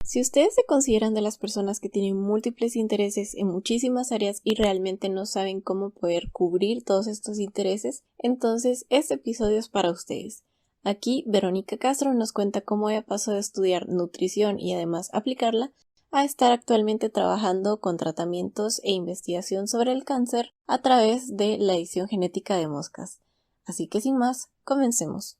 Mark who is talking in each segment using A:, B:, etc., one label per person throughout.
A: Si ustedes se consideran de las personas que tienen múltiples intereses en muchísimas áreas y realmente no saben cómo poder cubrir todos estos intereses, entonces este episodio es para ustedes. Aquí Verónica Castro nos cuenta cómo ella pasó de estudiar nutrición y además aplicarla a estar actualmente trabajando con tratamientos e investigación sobre el cáncer a través de la edición genética de moscas. Así que sin más, comencemos.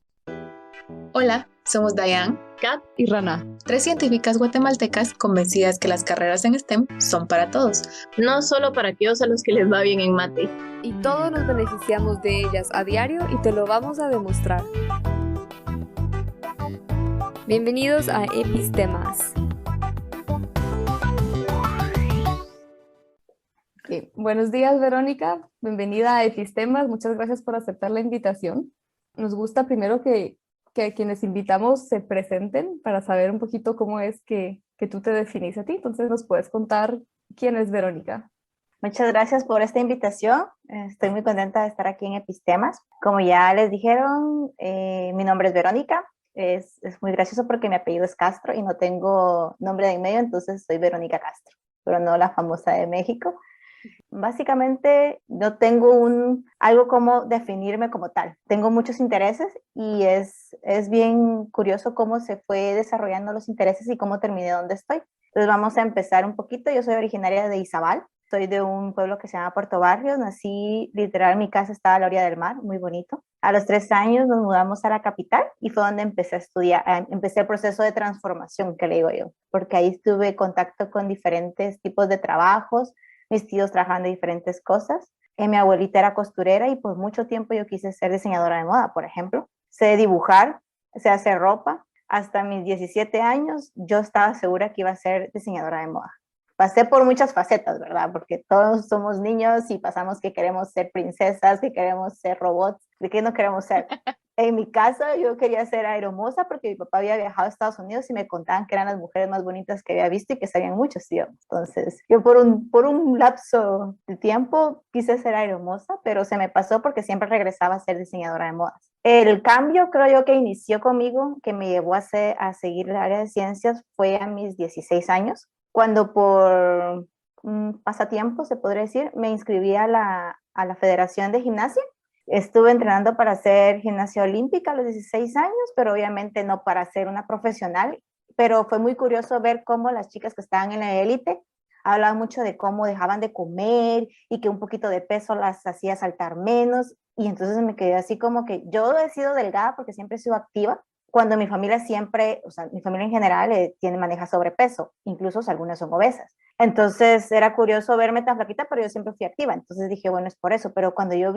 B: Hola, somos Dayan,
C: Kat y Rana,
B: tres científicas guatemaltecas convencidas que las carreras en STEM son para todos.
C: no solo para aquellos a los que les va bien en mate.
D: Y todos nos beneficiamos de ellas a diario y te lo vamos a demostrar. Bienvenidos a Epistemas.
E: Buenos días, Verónica. Bienvenida a Epistemas. Muchas gracias por aceptar la invitación. Nos gusta primero que quienes invitamos se presenten para saber un poquito cómo es que tú te definís a ti. Entonces, ¿nos puedes contar quién es Verónica?
F: Muchas gracias por esta invitación. Estoy muy contenta de estar aquí en Epistemas. Como ya les dijeron, mi nombre es Verónica. Es muy gracioso porque mi apellido es Castro y no tengo nombre de en medio, entonces soy Verónica Castro, pero no la famosa de México. Básicamente no tengo algo como definirme como tal. Tengo muchos intereses y es bien curioso cómo se fue desarrollando los intereses y cómo terminé donde estoy. Entonces vamos a empezar un poquito. Yo soy originaria de Izabal. Soy de un pueblo que se llama Puerto Barrios. Nací, literal, mi casa estaba a la orilla del mar, muy bonito. A los 3 años nos mudamos a la capital y fue donde empecé a estudiar, empecé el proceso de transformación, que le digo yo, porque ahí tuve contacto con diferentes tipos de trabajos. Mis tíos trabajaban de diferentes cosas. Mi abuelita era costurera y por mucho tiempo yo quise ser diseñadora de moda, por ejemplo. Sé dibujar, sé hacer ropa. Hasta mis 17 años yo estaba segura que iba a ser diseñadora de moda. Pasé por muchas facetas, ¿verdad? Porque todos somos niños y pasamos que queremos ser princesas, que queremos ser robots, ¿de qué no queremos ser? En mi caso, yo quería ser aeromoza porque mi papá había viajado a Estados Unidos y me contaban que eran las mujeres más bonitas que había visto y que sabían muchos idiomas. Entonces, yo por un lapso de tiempo quise ser aeromoza, pero se me pasó porque siempre regresaba a ser diseñadora de modas. El cambio, creo yo, que inició conmigo, que me llevó a seguir el área de ciencias, fue a mis 16 años, cuando por un pasatiempo, se podría decir, me inscribí a la Federación de Gimnasia. Estuve entrenando para hacer gimnasia olímpica a los 16 años, pero obviamente no para ser una profesional. Pero fue muy curioso ver cómo las chicas que estaban en la élite hablaban mucho de cómo dejaban de comer y que un poquito de peso las hacía saltar menos. Y entonces me quedé así como que yo he sido delgada porque siempre he sido activa, cuando mi familia siempre, o sea, mi familia en general maneja sobrepeso, incluso algunas son obesas. Entonces era curioso verme tan flaquita, pero yo siempre fui activa. Entonces dije, bueno, es por eso. Pero cuando yo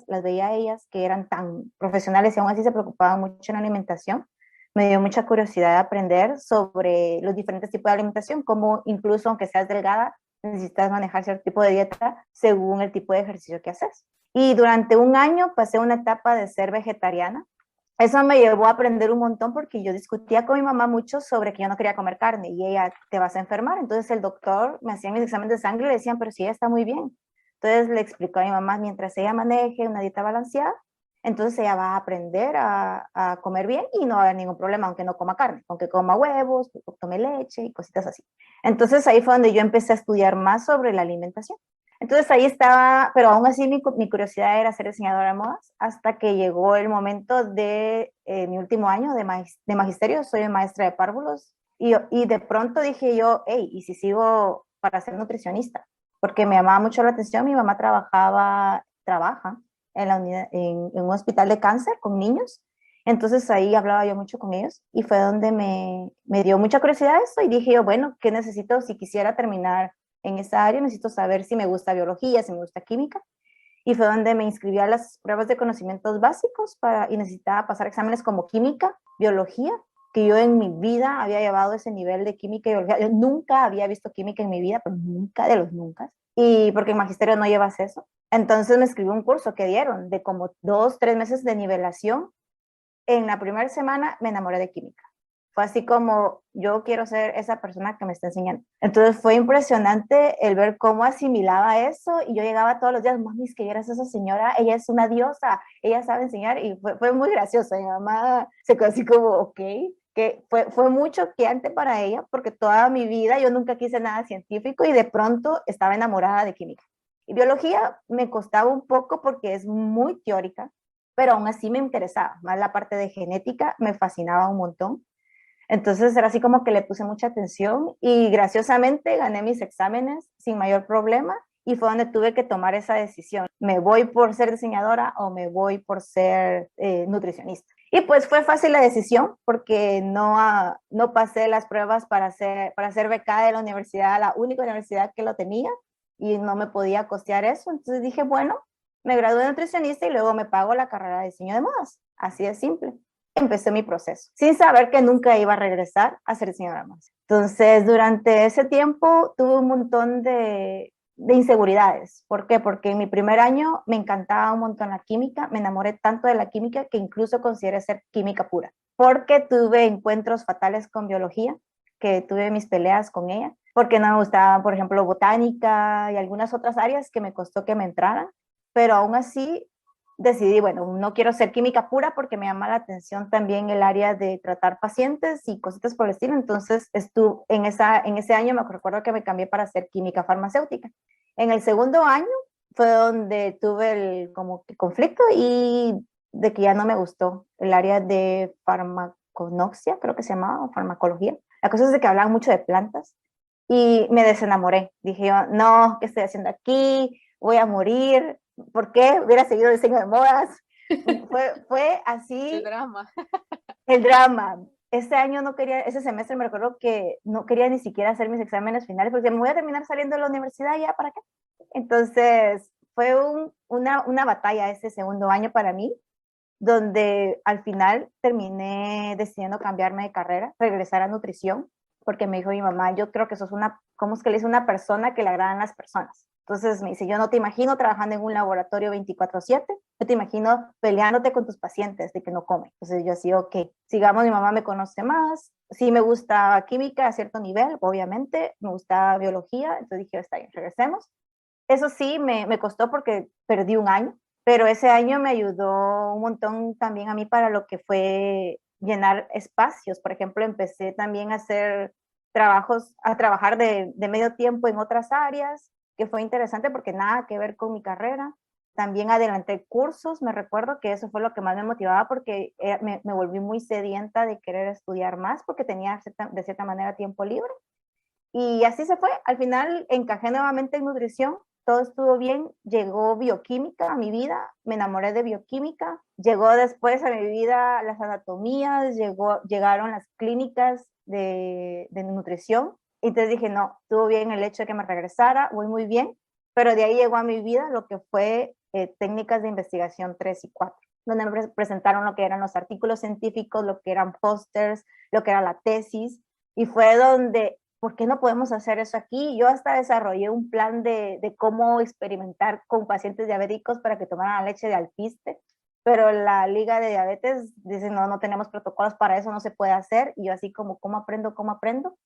F: las veía a ellas que eran tan profesionales y aún así se preocupaban mucho en la alimentación, me dio mucha curiosidad de aprender sobre los diferentes tipos de alimentación, como incluso aunque seas delgada, necesitas manejar cierto tipo de dieta según el tipo de ejercicio que haces. Y durante un año pasé una etapa de ser vegetariana. Eso me llevó a aprender un montón porque yo discutía con mi mamá mucho sobre que yo no quería comer carne y ella, te vas a enfermar. Entonces el doctor me hacía mis exámenes de sangre y le decían, pero si ella está muy bien. Entonces le explicó a mi mamá, mientras ella maneje una dieta balanceada, entonces ella va a aprender a comer bien y no va a haber ningún problema, aunque no coma carne, aunque coma huevos, tome leche y cositas así. Entonces ahí fue donde yo empecé a estudiar más sobre la alimentación. Entonces ahí estaba, pero aún así mi curiosidad era ser diseñadora de modas, hasta que llegó el momento de mi último año de magisterio. Soy maestra de párvulos y de pronto dije yo, hey, ¿y si sigo para ser nutricionista? Porque me llamaba mucho la atención. Mi mamá trabaja en un hospital de cáncer con niños. Entonces ahí hablaba yo mucho con ellos y fue donde me dio mucha curiosidad eso y dije yo, bueno, ¿qué necesito si quisiera terminar en esa área? Necesito saber si me gusta biología, si me gusta química. Y fue donde me inscribí a las pruebas de conocimientos básicos y necesitaba pasar exámenes como química, biología, que yo en mi vida había llevado ese nivel de química y biología. Yo nunca había visto química en mi vida, pero nunca de los nunca. Y porque en magisterio no llevas eso. Entonces me inscribí a un curso que dieron de como 2, 3 meses de nivelación. En la primera semana me enamoré de química. Fue así como yo quiero ser esa persona que me está enseñando. Entonces fue impresionante el ver cómo asimilaba eso y yo llegaba todos los días, mami, es que vieras a esa señora, ella es una diosa, ella sabe enseñar y fue muy gracioso. Mi mamá se quedó así como, ok, que fue muy choqueante para ella porque toda mi vida yo nunca quise nada científico y de pronto estaba enamorada de química. Y biología me costaba un poco porque es muy teórica, pero aún así me interesaba. Más la parte de genética me fascinaba un montón. Entonces era así como que le puse mucha atención y graciosamente gané mis exámenes sin mayor problema y fue donde tuve que tomar esa decisión. ¿Me voy por ser diseñadora o me voy por ser nutricionista? Y pues fue fácil la decisión porque no pasé las pruebas para ser becada de la universidad, la única universidad que lo tenía y no me podía costear eso. Entonces dije, bueno, me gradué de nutricionista y luego me pago la carrera de diseño de modas. Así de simple. Empecé mi proceso, sin saber que nunca iba a regresar a ser diseñadora de modas. Entonces, durante ese tiempo tuve un montón de inseguridades. ¿Por qué? Porque en mi primer año me encantaba un montón la química, me enamoré tanto de la química que incluso consideré ser química pura, porque tuve encuentros fatales con biología, que tuve mis peleas con ella, porque no me gustaba, por ejemplo, botánica y algunas otras áreas que me costó que me entraran, pero aún así decidí, bueno, no quiero ser química pura porque me llama la atención también el área de tratar pacientes y cositas por el estilo. Entonces, estuve en ese año me recuerdo que me cambié para hacer química farmacéutica. En el segundo año fue donde tuve el como que conflicto y de que ya no me gustó el área de farmaconoxia, creo que se llamaba, o farmacología. La cosa es de que hablaban mucho de plantas y me desenamoré. Dije yo, no, ¿qué estoy haciendo aquí? Voy a morir. ¿Por qué? Hubiera seguido diseño de modas. Fue así.
A: El drama.
F: El drama. Ese año no quería, ese semestre me recuerdo que no quería ni siquiera hacer mis exámenes finales porque me voy a terminar saliendo de la universidad ya, ¿para qué? Entonces fue una batalla ese segundo año para mí, donde al final terminé decidiendo cambiarme de carrera, regresar a nutrición, porque me dijo mi mamá, yo creo que sos ¿cómo es que le dice? Una persona que le agradan las personas. Entonces me dice, yo no te imagino trabajando en un laboratorio 24/7, yo te imagino peleándote con tus pacientes de que no comen. Entonces yo así, ok, sigamos, mi mamá me conoce más, sí me gusta química a cierto nivel, obviamente, me gusta biología, entonces dije, está bien, regresemos. Eso sí, me costó porque perdí un año, pero ese año me ayudó un montón también a mí para lo que fue llenar espacios. Por ejemplo, empecé también a hacer a trabajar de medio tiempo en otras áreas, que fue interesante porque nada que ver con mi carrera. También adelanté cursos, me recuerdo que eso fue lo que más me motivaba porque me volví muy sedienta de querer estudiar más porque tenía de cierta manera tiempo libre. Y así se fue. Al final encajé nuevamente en nutrición, todo estuvo bien, llegó bioquímica a mi vida, me enamoré de bioquímica, llegó después a mi vida las anatomías, llegaron las clínicas de nutrición, y entonces dije, no, estuvo bien el hecho de que me regresara, voy muy bien, pero de ahí llegó a mi vida lo que fue técnicas de investigación 3 y 4, donde me presentaron lo que eran los artículos científicos, lo que eran pósters, lo que era la tesis, y fue donde ¿por qué no podemos hacer eso aquí? Yo hasta desarrollé un plan de cómo experimentar con pacientes diabéticos para que tomaran la leche de alpiste, pero la Liga de Diabetes dice, no, no tenemos protocolos para eso, no se puede hacer, y yo así como, ¿cómo aprendo? ¿Cómo aprendo?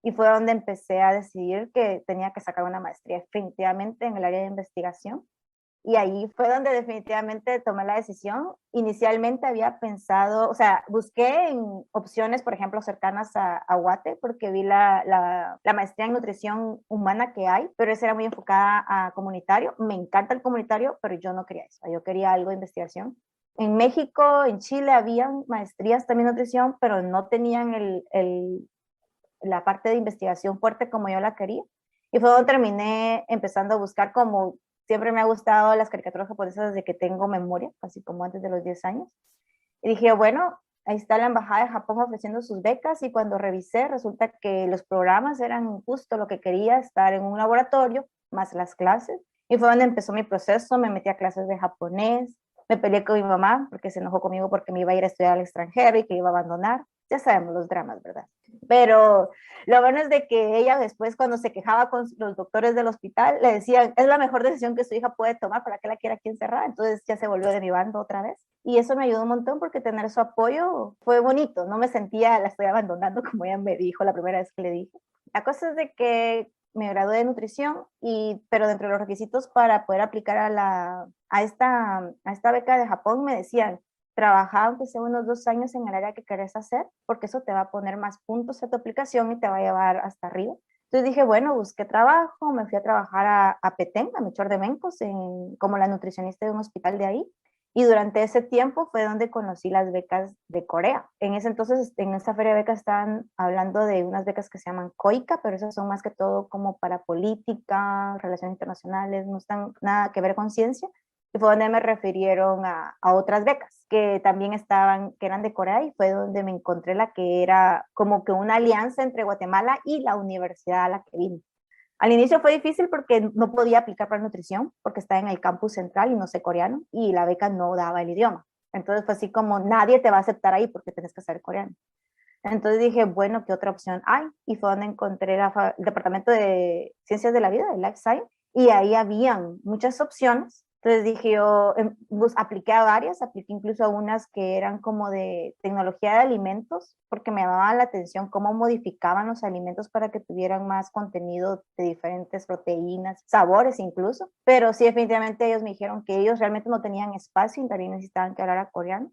F: Y fue donde empecé a decidir que tenía que sacar una maestría definitivamente en el área de investigación. Y ahí fue donde definitivamente tomé la decisión. Inicialmente había pensado, o sea, busqué en opciones, por ejemplo, cercanas a Guate, porque vi la maestría en nutrición humana que hay, pero esa era muy enfocada a comunitario. Me encanta el comunitario, pero yo no quería eso, yo quería algo de investigación. En México, en Chile, habían maestrías también en nutrición, pero no tenían la parte de investigación fuerte como yo la quería. Y fue donde terminé empezando a buscar como siempre me ha gustado las caricaturas japonesas desde que tengo memoria, así como antes de los 10 años. Y dije, bueno, ahí está la Embajada de Japón ofreciendo sus becas y cuando revisé resulta que los programas eran justo lo que quería, estar en un laboratorio, más las clases. Y fue donde empezó mi proceso, me metí a clases de japonés, me peleé con mi mamá porque se enojó conmigo porque me iba a ir a estudiar al extranjero y que iba a abandonar. Ya sabemos los dramas, ¿verdad? Pero lo bueno es de que ella después cuando se quejaba con los doctores del hospital, le decían, es la mejor decisión que su hija puede tomar, ¿para qué la quiere aquí encerrada? Entonces ya se volvió de mi bando otra vez. Y eso me ayudó un montón porque tener su apoyo fue bonito. No me sentía, la estoy abandonando como ella me dijo la primera vez que le dije. La cosa es de que me gradué de nutrición, pero dentro de los requisitos para poder aplicar a esta beca de Japón me decían, trabaja aunque sea unos 2 años en el área que querés hacer, porque eso te va a poner más puntos a tu aplicación y te va a llevar hasta arriba. Entonces dije, bueno, busqué trabajo, me fui a trabajar a Petén, a Michor de Mencos, como la nutricionista de un hospital de ahí. Y durante ese tiempo fue donde conocí las becas de Corea. En ese entonces, en esta feria de becas estaban hablando de unas becas que se llaman COICA, pero esas son más que todo como para política, relaciones internacionales, no están nada que ver con ciencia. Y fue donde me refirieron a otras becas que también estaban, que eran de Corea, y fue donde me encontré la que era como que una alianza entre Guatemala y la universidad a la que vine. Al inicio fue difícil porque no podía aplicar para nutrición porque estaba en el campus central y no sé coreano y la beca no daba el idioma. Entonces fue así como nadie te va a aceptar ahí porque tienes que saber coreano. Entonces dije, bueno, ¿qué otra opción hay? Y fue donde encontré el departamento de ciencias de la vida, de Life Science, y ahí habían muchas opciones. Entonces dije yo, apliqué a varias, apliqué incluso a unas que eran como de tecnología de alimentos, porque me llamaba la atención cómo modificaban los alimentos para que tuvieran más contenido de diferentes proteínas, sabores incluso. Pero sí, definitivamente ellos me dijeron que ellos realmente no tenían espacio y también necesitaban que hablara coreano.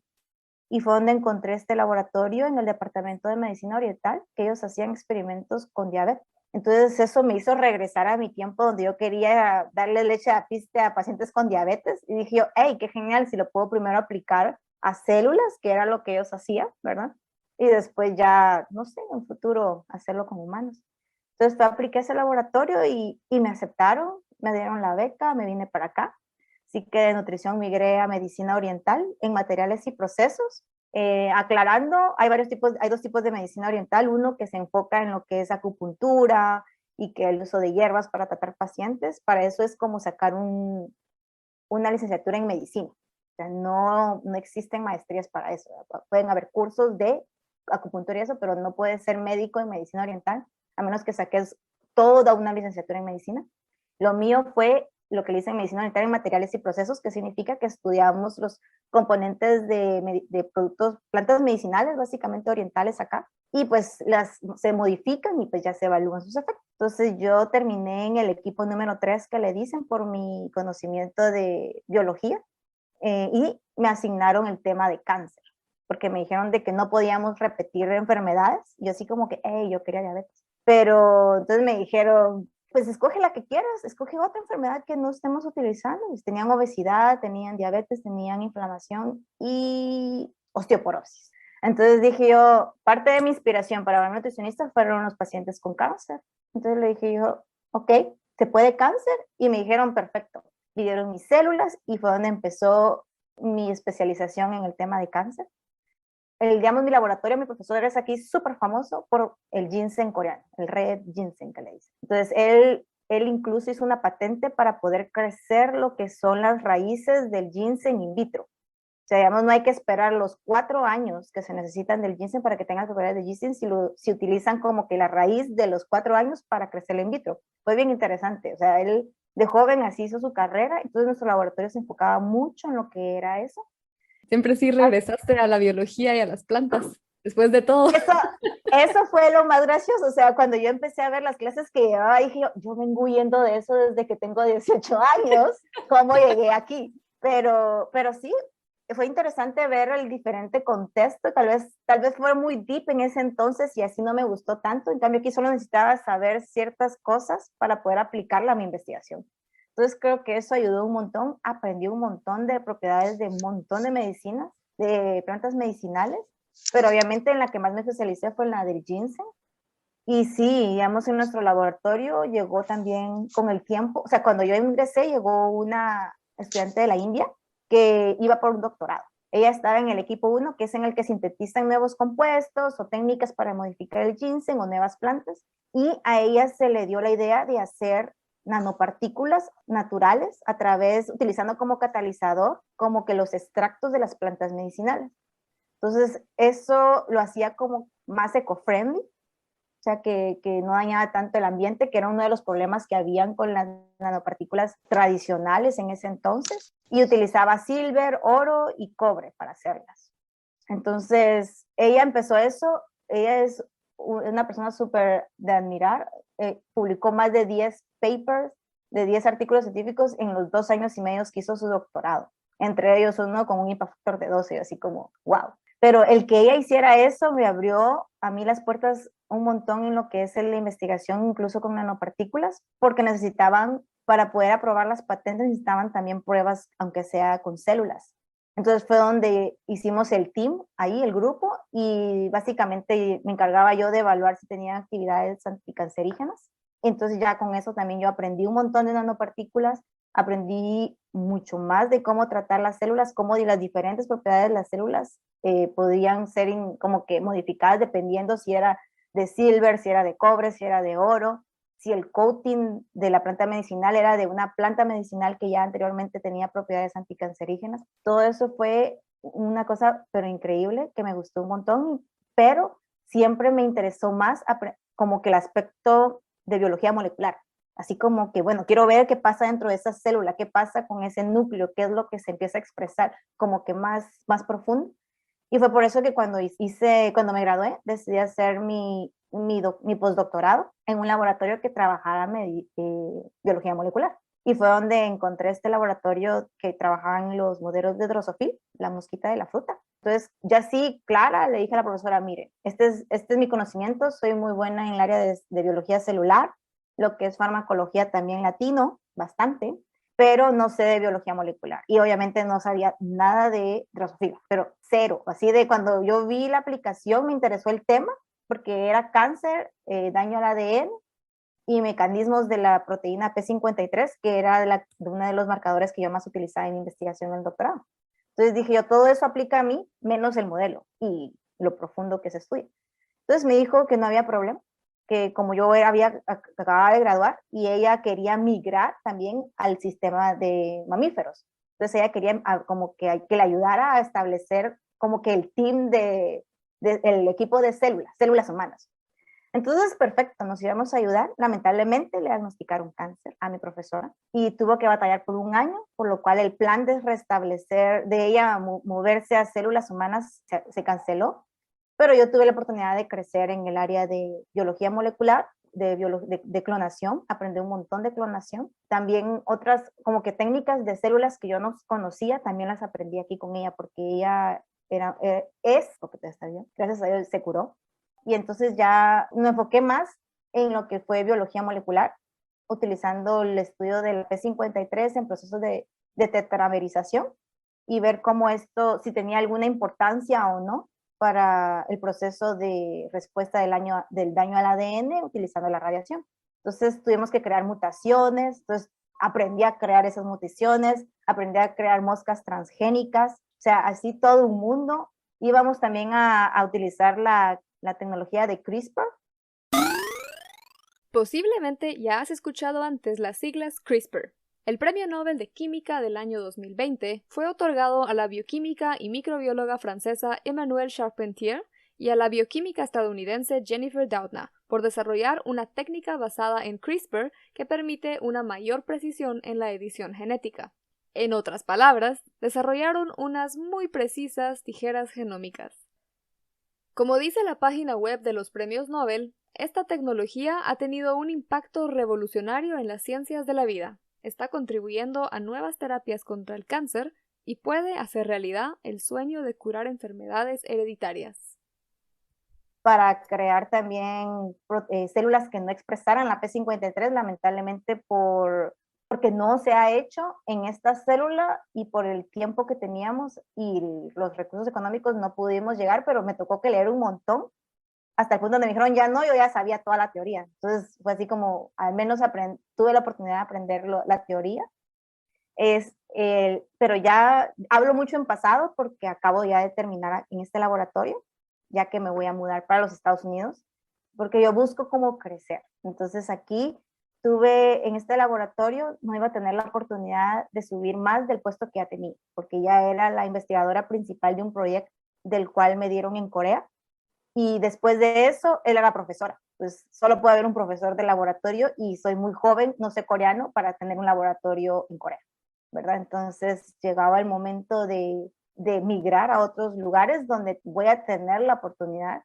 F: Y fue donde encontré este laboratorio en el Departamento de Medicina Oriental, que ellos hacían experimentos con diabetes. Entonces eso me hizo regresar a mi tiempo donde yo quería darle leche a piste a pacientes con diabetes. Y dije yo, hey, qué genial si lo puedo primero aplicar a células, que era lo que ellos hacían, ¿verdad? Y después ya, no sé, en un futuro hacerlo con humanos. Entonces apliqué ese laboratorio y me aceptaron, me dieron la beca, me vine para acá. Así que de nutrición migré a medicina oriental en materiales y procesos. Aclarando, hay dos tipos de medicina oriental, uno que se enfoca en lo que es acupuntura y que el uso de hierbas para tratar pacientes. Para eso es como sacar una licenciatura en medicina. O sea, no existen maestrías para eso. Pueden haber cursos de acupuntura y eso, pero no puedes ser médico en medicina oriental, a menos que saques toda una licenciatura en medicina. Lo mío fue lo que le dicen medicina oriental en materiales y procesos, que significa que estudiamos los componentes de productos, plantas medicinales, básicamente orientales acá, y pues se modifican y pues ya se evalúan sus efectos. Entonces yo terminé en el equipo número 3 que le dicen por mi conocimiento de biología, y me asignaron el tema de cáncer, porque me dijeron de que no podíamos repetir enfermedades. Yo así como que, hey, yo quería diabetes. Pero entonces me dijeron, pues escoge la que quieras, escoge otra enfermedad que no estemos utilizando. Pues tenían obesidad, tenían diabetes, tenían inflamación y osteoporosis. Entonces dije yo, parte de mi inspiración para ver nutricionista fueron los pacientes con cáncer. Entonces le dije yo, ok, ¿se puede cáncer? Y me dijeron, perfecto. Pidieron mis células y fue donde empezó mi especialización en el tema de cáncer. Digamos, mi laboratorio, mi profesor es aquí súper famoso por el ginseng coreano, el red ginseng que le dicen. Entonces, él incluso hizo una patente para poder crecer lo que son las raíces del ginseng in vitro. O sea, digamos, no hay que esperar los 4 años que se necesitan del ginseng para que tenga propiedades de ginseng si utilizan como que la raíz de los 4 años para crecerlo in vitro. Fue bien interesante. O sea, él de joven así hizo su carrera, entonces nuestro laboratorio se enfocaba mucho en lo que era eso.
E: Siempre sí regresaste a la biología y a las plantas, después de todo.
F: Eso fue lo más gracioso. O sea, cuando yo empecé a ver las clases que llevaba, dije yo vengo huyendo de eso desde que tengo 18 años, ¿cómo llegué aquí? Pero sí, fue interesante ver el diferente contexto. Tal vez fue muy deep en ese entonces y así no me gustó tanto. En cambio, aquí solo necesitaba saber ciertas cosas para poder aplicarla a mi investigación. Entonces creo que eso ayudó un montón. Aprendí un montón de propiedades de un montón de medicinas, de plantas medicinales, pero obviamente en la que más me especialicé fue en la del ginseng. Y sí, digamos, en nuestro laboratorio llegó también con el tiempo, o sea, cuando yo ingresé llegó una estudiante de la India que iba por un doctorado. Ella estaba en el equipo 1, que es en el que sintetizan nuevos compuestos o técnicas para modificar el ginseng o nuevas plantas, y a ella se le dio la idea de hacer nanopartículas naturales utilizando como catalizador como que los extractos de las plantas medicinales. Entonces, eso lo hacía como más eco-friendly, o sea, que no dañaba tanto el ambiente, que era uno de los problemas que habían con las nanopartículas tradicionales en ese entonces, y utilizaba silver, oro y cobre para hacerlas. Entonces, ella empezó eso, ella es una persona súper de admirar, publicó más de 10 papers, de 10 artículos científicos en los 2 años y medio que hizo su doctorado. entre ellos uno con un impact factor de 12, así como, wow. Pero el que ella hiciera eso me abrió a mí las puertas un montón en lo que es la investigación, incluso con nanopartículas, porque necesitaban, para poder aprobar las patentes, necesitaban también pruebas, aunque sea con células. Entonces fue donde hicimos el team, ahí el grupo, y básicamente me encargaba yo de evaluar si tenían actividades anticancerígenas. Entonces ya con eso también yo aprendí un montón de nanopartículas, aprendí mucho más de cómo tratar las células, cómo las diferentes propiedades de las células podían ser como que modificadas dependiendo si era de silver, si era de cobre, si era de oro, si el coating de la planta medicinal era de una planta medicinal que ya anteriormente tenía propiedades anticancerígenas. Todo eso fue una cosa pero increíble que me gustó un montón, pero siempre me interesó más como que el aspecto de biología molecular. Así como que, bueno, quiero ver qué pasa dentro de esa célula, qué pasa con ese núcleo, qué es lo que se empieza a expresar como que más profundo. Y fue por eso que cuando me gradué, decidí hacer mi postdoctorado en un laboratorio que trabajaba biología molecular. Y fue donde encontré este laboratorio que trabajaba en los modelos de Drosophila, la mosquita de la fruta. Entonces, ya así, clara, le dije a la profesora, mire, este es mi conocimiento, soy muy buena en el área de biología celular, lo que es farmacología también latino, bastante, pero no sé de biología molecular. Y obviamente no sabía nada de Drosophila, pero cero. Así de cuando yo vi la aplicación me interesó el tema, porque era cáncer, daño al ADN y mecanismos de la proteína P53, que era de uno de los marcadores que yo más utilizaba en mi investigación en el doctorado. Entonces dije yo, todo eso aplica a mí, menos el modelo y lo profundo que se estudia. Entonces me dijo que no había problema, que como yo acababa de graduar y ella quería migrar también al sistema de mamíferos. Entonces ella quería como que le ayudara a establecer como que el team el equipo de células humanas. Entonces, perfecto, nos íbamos a ayudar. Lamentablemente le diagnosticaron cáncer a mi profesora y tuvo que batallar por un año, por lo cual el plan de restablecer, de ella moverse a células humanas se canceló. Pero yo tuve la oportunidad de crecer en el área de biología molecular, de clonación, aprendí un montón de clonación. También otras como que técnicas de células que yo no conocía, también las aprendí aquí con ella porque ella porque está bien, gracias a Dios se curó. Y entonces ya me enfoqué más en lo que fue biología molecular, utilizando el estudio del P53 en procesos de tetramerización y ver cómo esto, si tenía alguna importancia o no para el proceso de respuesta del daño al ADN utilizando la radiación. Entonces tuvimos que crear mutaciones, entonces aprendí a crear esas mutaciones, aprendí a crear moscas transgénicas, o sea, así todo un mundo. Íbamos también a utilizar la tecnología de CRISPR.
D: Posiblemente ya has escuchado antes las siglas CRISPR. El Premio Nobel de Química del año 2020 fue otorgado a la bioquímica y microbióloga francesa Emmanuelle Charpentier y a la bioquímica estadounidense Jennifer Doudna por desarrollar una técnica basada en CRISPR que permite una mayor precisión en la edición genética. En otras palabras, desarrollaron unas muy precisas tijeras genómicas. Como dice la página web de los premios Nobel, esta tecnología ha tenido un impacto revolucionario en las ciencias de la vida, está contribuyendo a nuevas terapias contra el cáncer y puede hacer realidad el sueño de curar enfermedades hereditarias.
F: Para crear también células que no expresaran la P53, lamentablemente porque no se ha hecho en esta célula y por el tiempo que teníamos y los recursos económicos no pudimos llegar, pero me tocó que leer un montón hasta el punto donde me dijeron ya no, yo ya sabía toda la teoría. Entonces fue así como, al menos tuve la oportunidad de aprender la teoría. Pero ya hablo mucho en pasado porque acabo ya de terminar en este laboratorio, ya que me voy a mudar para los Estados Unidos, porque yo busco cómo crecer. Entonces aquí en este laboratorio, no iba a tener la oportunidad de subir más del puesto que ya tenía, porque ya era la investigadora principal de un proyecto del cual me dieron en Corea. Y después de eso, él era profesora. Pues solo puede haber un profesor de laboratorio y soy muy joven, no sé coreano, para tener un laboratorio en Corea, ¿verdad? Entonces llegaba el momento de migrar a otros lugares donde voy a tener la oportunidad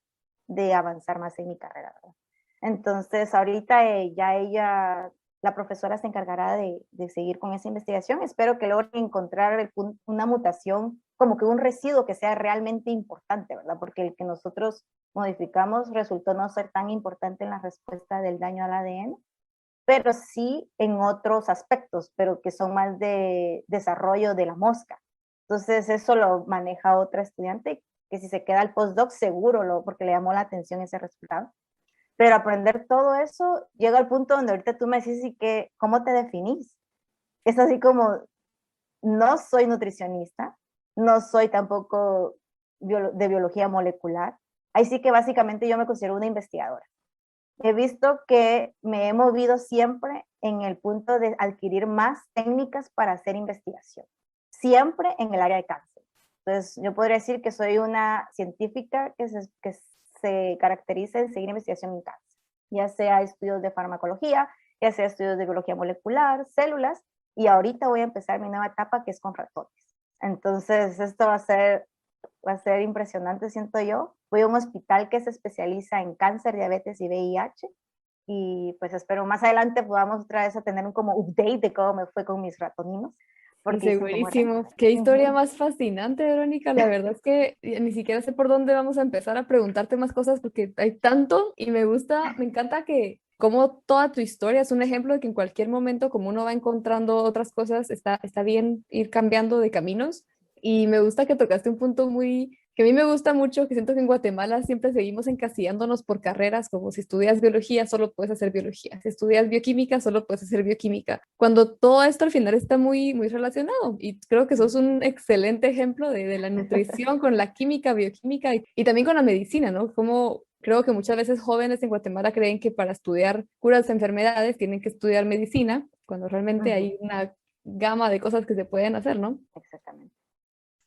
F: de avanzar más en mi carrera, ¿verdad? Entonces ahorita ya ella la profesora se encargará de seguir con esa investigación. Espero que logre encontrar una mutación, como que un residuo que sea realmente importante, ¿verdad? Porque el que nosotros modificamos resultó no ser tan importante en la respuesta del daño al ADN, pero sí en otros aspectos, pero que son más de desarrollo de la mosca. Entonces eso lo maneja otra estudiante, que si se queda al postdoc seguro, porque le llamó la atención ese resultado. Pero aprender todo eso llega al punto donde ahorita tú me decís y que, ¿cómo te definís? Es así como, no soy nutricionista, no soy tampoco de biología molecular. Ahí sí que básicamente yo me considero una investigadora. He visto que me he movido siempre en el punto de adquirir más técnicas para hacer investigación, siempre en el área de cáncer. Entonces, yo podría decir que soy una científica que se caracteriza en seguir investigación en cáncer, ya sea estudios de farmacología, ya sea estudios de biología molecular, células, y ahorita voy a empezar mi nueva etapa que es con ratones. Entonces, esto va a ser impresionante, siento yo. Voy a un hospital que se especializa en cáncer, diabetes y VIH, y pues espero más adelante podamos otra vez a tener un como update de cómo me fue con mis ratoninos.
E: Segurísimo. Qué historia más fascinante, Verónica. La verdad es que ni siquiera sé por dónde vamos a empezar a preguntarte más cosas porque hay tanto y me encanta que como toda tu historia es un ejemplo de que en cualquier momento, como uno va encontrando otras cosas, está bien ir cambiando de caminos. Y me gusta que tocaste un punto que a mí me gusta mucho, que siento que en Guatemala siempre seguimos encasillándonos por carreras, como si estudias biología, solo puedes hacer biología, si estudias bioquímica, solo puedes hacer bioquímica, cuando todo esto al final está muy, muy relacionado. Y creo que sos un excelente ejemplo de la nutrición con la química, bioquímica y también con la medicina, ¿no? Como creo que muchas veces jóvenes en Guatemala creen que para estudiar curas de enfermedades tienen que estudiar medicina, cuando realmente hay una gama de cosas que se pueden hacer, ¿no?
F: Exactamente.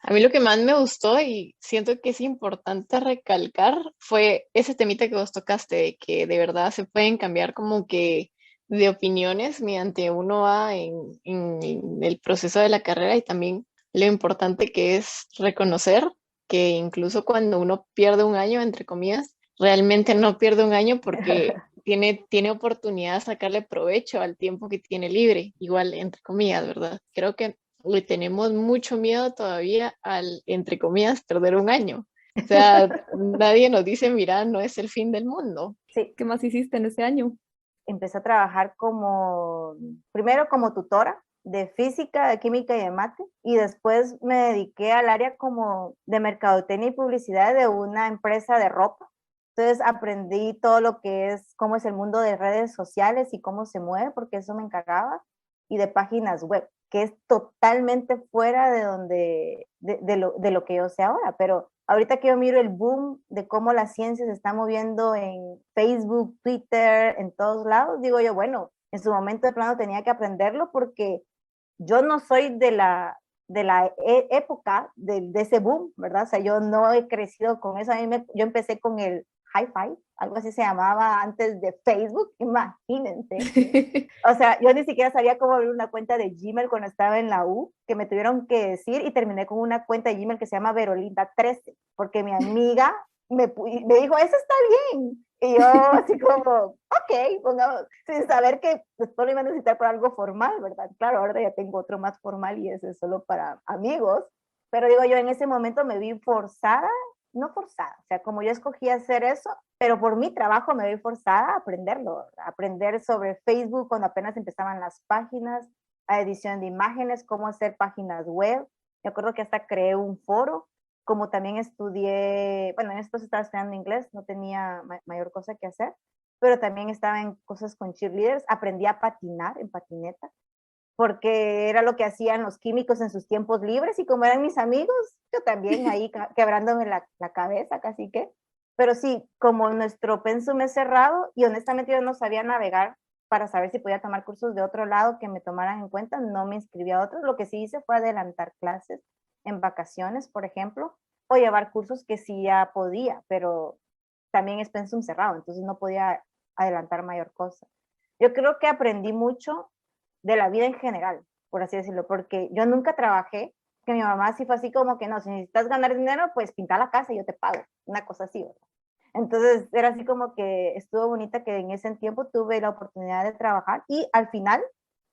A: A mí lo que más me gustó y siento que es importante recalcar fue ese temita que vos tocaste, de que de verdad se pueden cambiar como que de opiniones mediante uno va en el proceso de la carrera, y también lo importante que es reconocer que incluso cuando uno pierde un año, entre comillas, realmente no pierde un año porque tiene oportunidad de sacarle provecho al tiempo que tiene libre, igual entre comillas, ¿verdad? Creo que le tenemos mucho miedo todavía al, entre comillas, perder un año. O sea, nadie nos dice, mira, no es el fin del mundo.
F: Sí,
E: ¿Qué más hiciste en ese año?
F: empecé a trabajar primero como tutora de física, de química y de mate, y después me dediqué al área como de mercadotecnia y publicidad de una empresa de ropa. Entonces aprendí todo lo que es, cómo es el mundo de redes sociales y cómo se mueve, porque eso me encargaba, y de páginas web, que es totalmente fuera de lo que yo sé ahora, pero ahorita que yo miro el boom de cómo la ciencia se está moviendo en Facebook, Twitter, en todos lados, digo yo, bueno, en su momento de plano tenía que aprenderlo porque yo no soy de la época de ese boom, ¿verdad? O sea, yo no he crecido con eso. Yo empecé con el hi-fi, algo así se llamaba antes de Facebook, imagínense. O sea, yo ni siquiera sabía cómo abrir una cuenta de Gmail cuando estaba en la U, que me tuvieron que decir, y terminé con una cuenta de Gmail que se llama Verolinda13, porque mi amiga me dijo, eso está bien. Y yo así como, ok, pongamos, sin saber que después lo iba a necesitar para algo formal, ¿verdad? Claro, ahora ya tengo otro más formal y ese es solo para amigos. Pero digo yo, en ese momento me vi forzada, no forzada, o sea, como yo escogí hacer eso, pero por mi trabajo me vi forzada a aprenderlo, a aprender sobre Facebook cuando apenas empezaban las páginas, a edición de imágenes, cómo hacer páginas web. Me acuerdo que hasta creé un foro, como también estudié, bueno, en esto estaba estudiando inglés, no tenía mayor cosa que hacer, pero también estaba en cosas con cheerleaders, aprendí a patinar en patineta, porque era lo que hacían los químicos en sus tiempos libres, y como eran mis amigos, yo también ahí quebrándome la cabeza casi que. Pero sí, como nuestro pensum es cerrado, y honestamente yo no sabía navegar para saber si podía tomar cursos de otro lado que me tomaran en cuenta, no me inscribí a otros. Lo que sí hice fue adelantar clases en vacaciones, por ejemplo, o llevar cursos que sí ya podía, pero también es pensum cerrado, entonces no podía adelantar mayor cosa. Yo creo que aprendí mucho de la vida en general, por así decirlo, porque yo nunca trabajé, que mi mamá sí fue así como que no, si necesitas ganar dinero, pues pinta la casa y yo te pago, una cosa así, ¿verdad? Entonces era así como que estuvo bonita que en ese tiempo tuve la oportunidad de trabajar y al final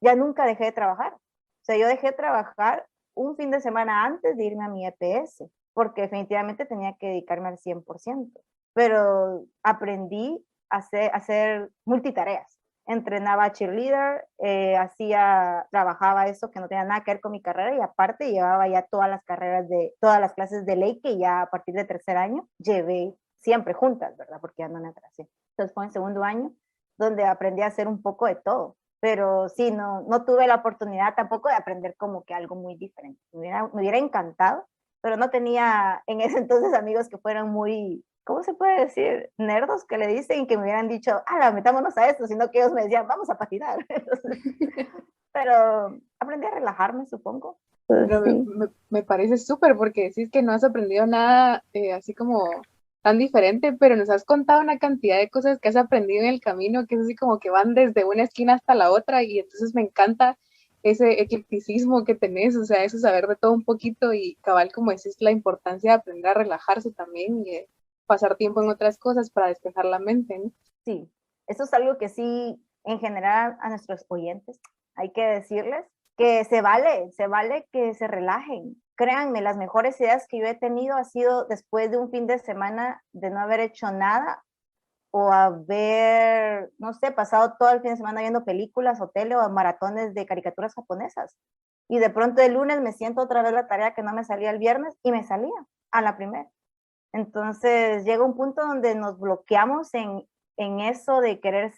F: ya nunca dejé de trabajar. O sea, yo dejé de trabajar un fin de semana antes de irme a mi EPS, porque definitivamente tenía que dedicarme al 100%. Pero aprendí a hacer multitareas. Entrenaba cheerleader, trabajaba eso que no tenía nada que ver con mi carrera y aparte llevaba ya todas las clases de ley que ya a partir de tercer año llevé siempre juntas, ¿verdad? Porque ya no me atrasé. Entonces fue en segundo año donde aprendí a hacer un poco de todo. Pero sí, no tuve la oportunidad tampoco de aprender como que algo muy diferente. Me hubiera encantado, pero no tenía en ese entonces amigos que fueran muy, ¿cómo se puede decir? Nerdos que le dicen y que me hubieran dicho, metámonos a esto, sino que ellos me decían, vamos a patinar. Entonces, pero aprendí a relajarme, supongo.
B: Pero
F: Sí.
B: me parece súper porque decís que no has aprendido nada así como tan diferente, pero nos has contado una cantidad de cosas que has aprendido en el camino, que es así como que van desde una esquina hasta la otra, y entonces me encanta ese eclecticismo que tenés, o sea, eso saber de todo un poquito y cabal, como decís, la importancia de aprender a relajarse también y de pasar tiempo en otras cosas para despejar la mente, ¿no?
F: Sí, eso es algo que sí, en general a nuestros oyentes hay que decirles que se vale que se relajen. Créanme, las mejores ideas que yo he tenido ha sido después de un fin de semana de no haber hecho nada o haber, no sé, pasado todo el fin de semana viendo películas o tele o maratones de caricaturas japonesas. Y de pronto el lunes me siento otra vez la tarea que no me salía el viernes y me salía a la primera. Entonces llega un punto donde nos bloqueamos en eso de querer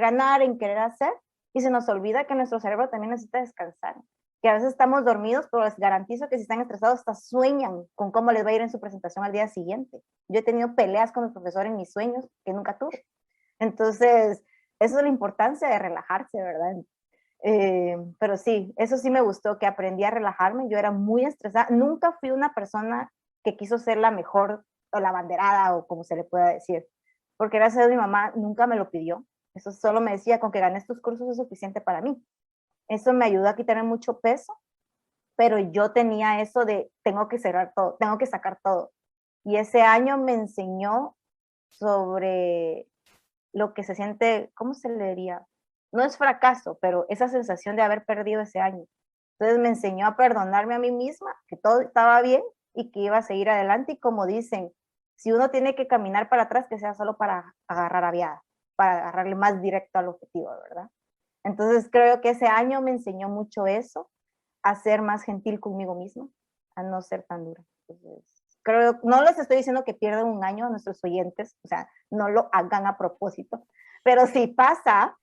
F: ganar, en querer hacer, y se nos olvida que nuestro cerebro también necesita descansar. Que a veces estamos dormidos, pero les garantizo que si están estresados hasta sueñan con cómo les va a ir en su presentación al día siguiente. Yo he tenido peleas con el profesor en mis sueños que nunca tuve. Entonces, eso es la importancia de relajarse, ¿verdad? Pero sí, eso sí me gustó, que aprendí a relajarme. Yo era muy estresada. Nunca fui una persona que quiso ser la mejor o la banderada o como se le pueda decir. Porque gracias a mi mamá nunca me lo pidió. Eso solo me decía, con que ganes tus cursos es suficiente para mí. Eso me ayudó a quitarme mucho peso, pero yo tenía eso de tengo que cerrar todo, tengo que sacar todo. Y ese año me enseñó sobre lo que se siente, ¿cómo se le diría? No es fracaso, pero esa sensación de haber perdido ese año. Entonces me enseñó a perdonarme a mí misma, que todo estaba bien y que iba a seguir adelante. Y como dicen, si uno tiene que caminar para atrás, que sea solo para agarrar aviada, para agarrarle más directo al objetivo, ¿verdad? Entonces creo que ese año me enseñó mucho eso, a ser más gentil conmigo misma, a no ser tan dura. Entonces, no les estoy diciendo que pierdan un año a nuestros oyentes, o sea, no lo hagan a propósito, pero si pasa,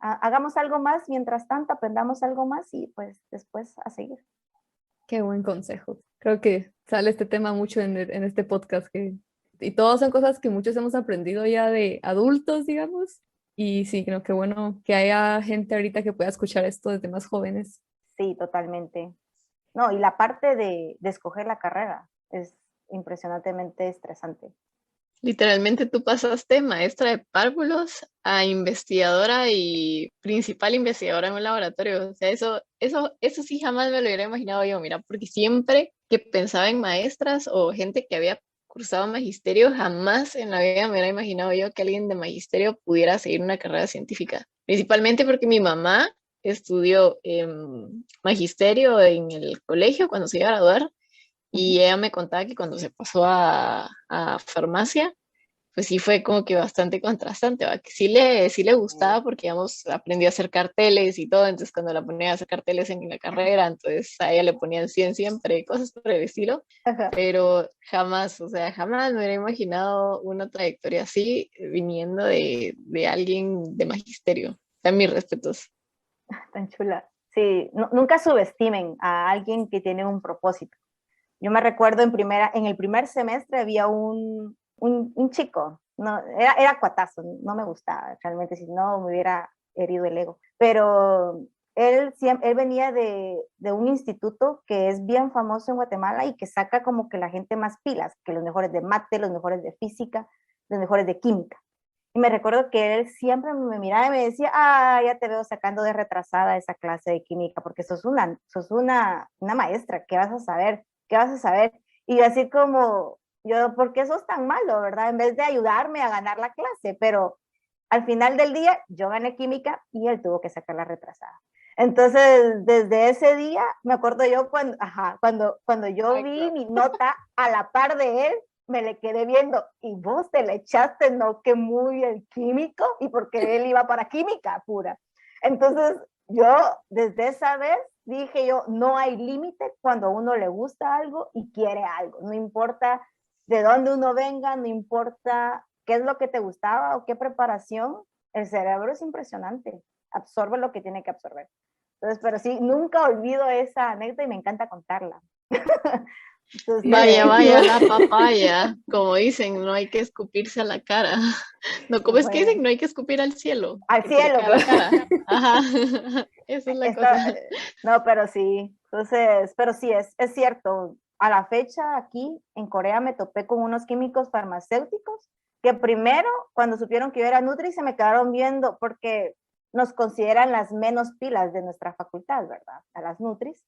F: hagamos algo más, mientras tanto aprendamos algo más y pues después a seguir.
E: Qué buen consejo. Creo que sale este tema mucho en este podcast y todas son cosas que muchos hemos aprendido ya de adultos, digamos. Y sí, creo que bueno que haya gente ahorita que pueda escuchar esto desde más jóvenes.
F: Sí, totalmente. No, y la parte de escoger la carrera es impresionantemente estresante.
C: Literalmente tú pasaste maestra de párvulos a investigadora y principal investigadora en un laboratorio. O sea, eso sí jamás me lo hubiera imaginado yo, mira, porque siempre que pensaba en maestras o gente que había cursado magisterio, jamás en la vida me hubiera imaginado yo que alguien de magisterio pudiera seguir una carrera científica. Principalmente porque mi mamá estudió magisterio en el colegio cuando se iba a graduar. Y ella me contaba que cuando se pasó a farmacia, pues sí fue como que bastante contrastante, ¿va? Que sí le gustaba porque, digamos, aprendió a hacer carteles y todo, entonces cuando la ponía a hacer carteles en la carrera, entonces a ella le ponían 100 siempre, cosas por el estilo,
F: Ajá.
C: pero jamás, o sea, jamás me hubiera imaginado una trayectoria así viniendo de alguien de magisterio. O sea, mis respetos.
F: Tan chula. Sí, nunca subestimen a alguien que tiene un propósito. Yo me recuerdo en el primer semestre había un chico, no, era cuatazo, no me gustaba realmente, si no me hubiera herido el ego, pero él venía de un instituto que es bien famoso en Guatemala y que saca como que la gente más pilas, que los mejores de mate, los mejores de física, los mejores de química. Y me recuerdo que él siempre me miraba y me decía, ya te veo sacando de retrasada esa clase de química, porque sos una maestra, ¿qué vas a saber? ¿Qué vas a saber? Y así como, yo, ¿por qué sos tan malo, verdad? En vez de ayudarme a ganar la clase, pero al final del día yo gané química y él tuvo que sacar la retrasada. Entonces, desde ese día, me acuerdo yo cuando yo vi mi nota a la par de él, me le quedé viendo, y vos te le echaste, no, que muy el químico, y porque él iba para química pura. Entonces, yo desde esa vez dije yo, no hay límite cuando a uno le gusta algo y quiere algo, no importa de dónde uno venga, no importa qué es lo que te gustaba o qué preparación, el cerebro es impresionante, absorbe lo que tiene que absorber. Entonces, pero sí, nunca olvido esa anécdota y me encanta contarla. Entonces,
C: Vaya la papaya, como dicen, no hay que escupirse a la cara. No, como es que dicen,
F: bueno,
C: no hay que escupir al cielo,
F: al
C: que te le
F: cielo,
C: cae a la cara. Ajá, esa es la cosa.
F: no, pero sí, entonces, pero sí, es cierto, a la fecha aquí en Corea me topé con unos químicos farmacéuticos que primero, cuando supieron que yo era Nutri, se me quedaron viendo porque nos consideran las menos pilas de nuestra facultad, ¿verdad? A las Nutris.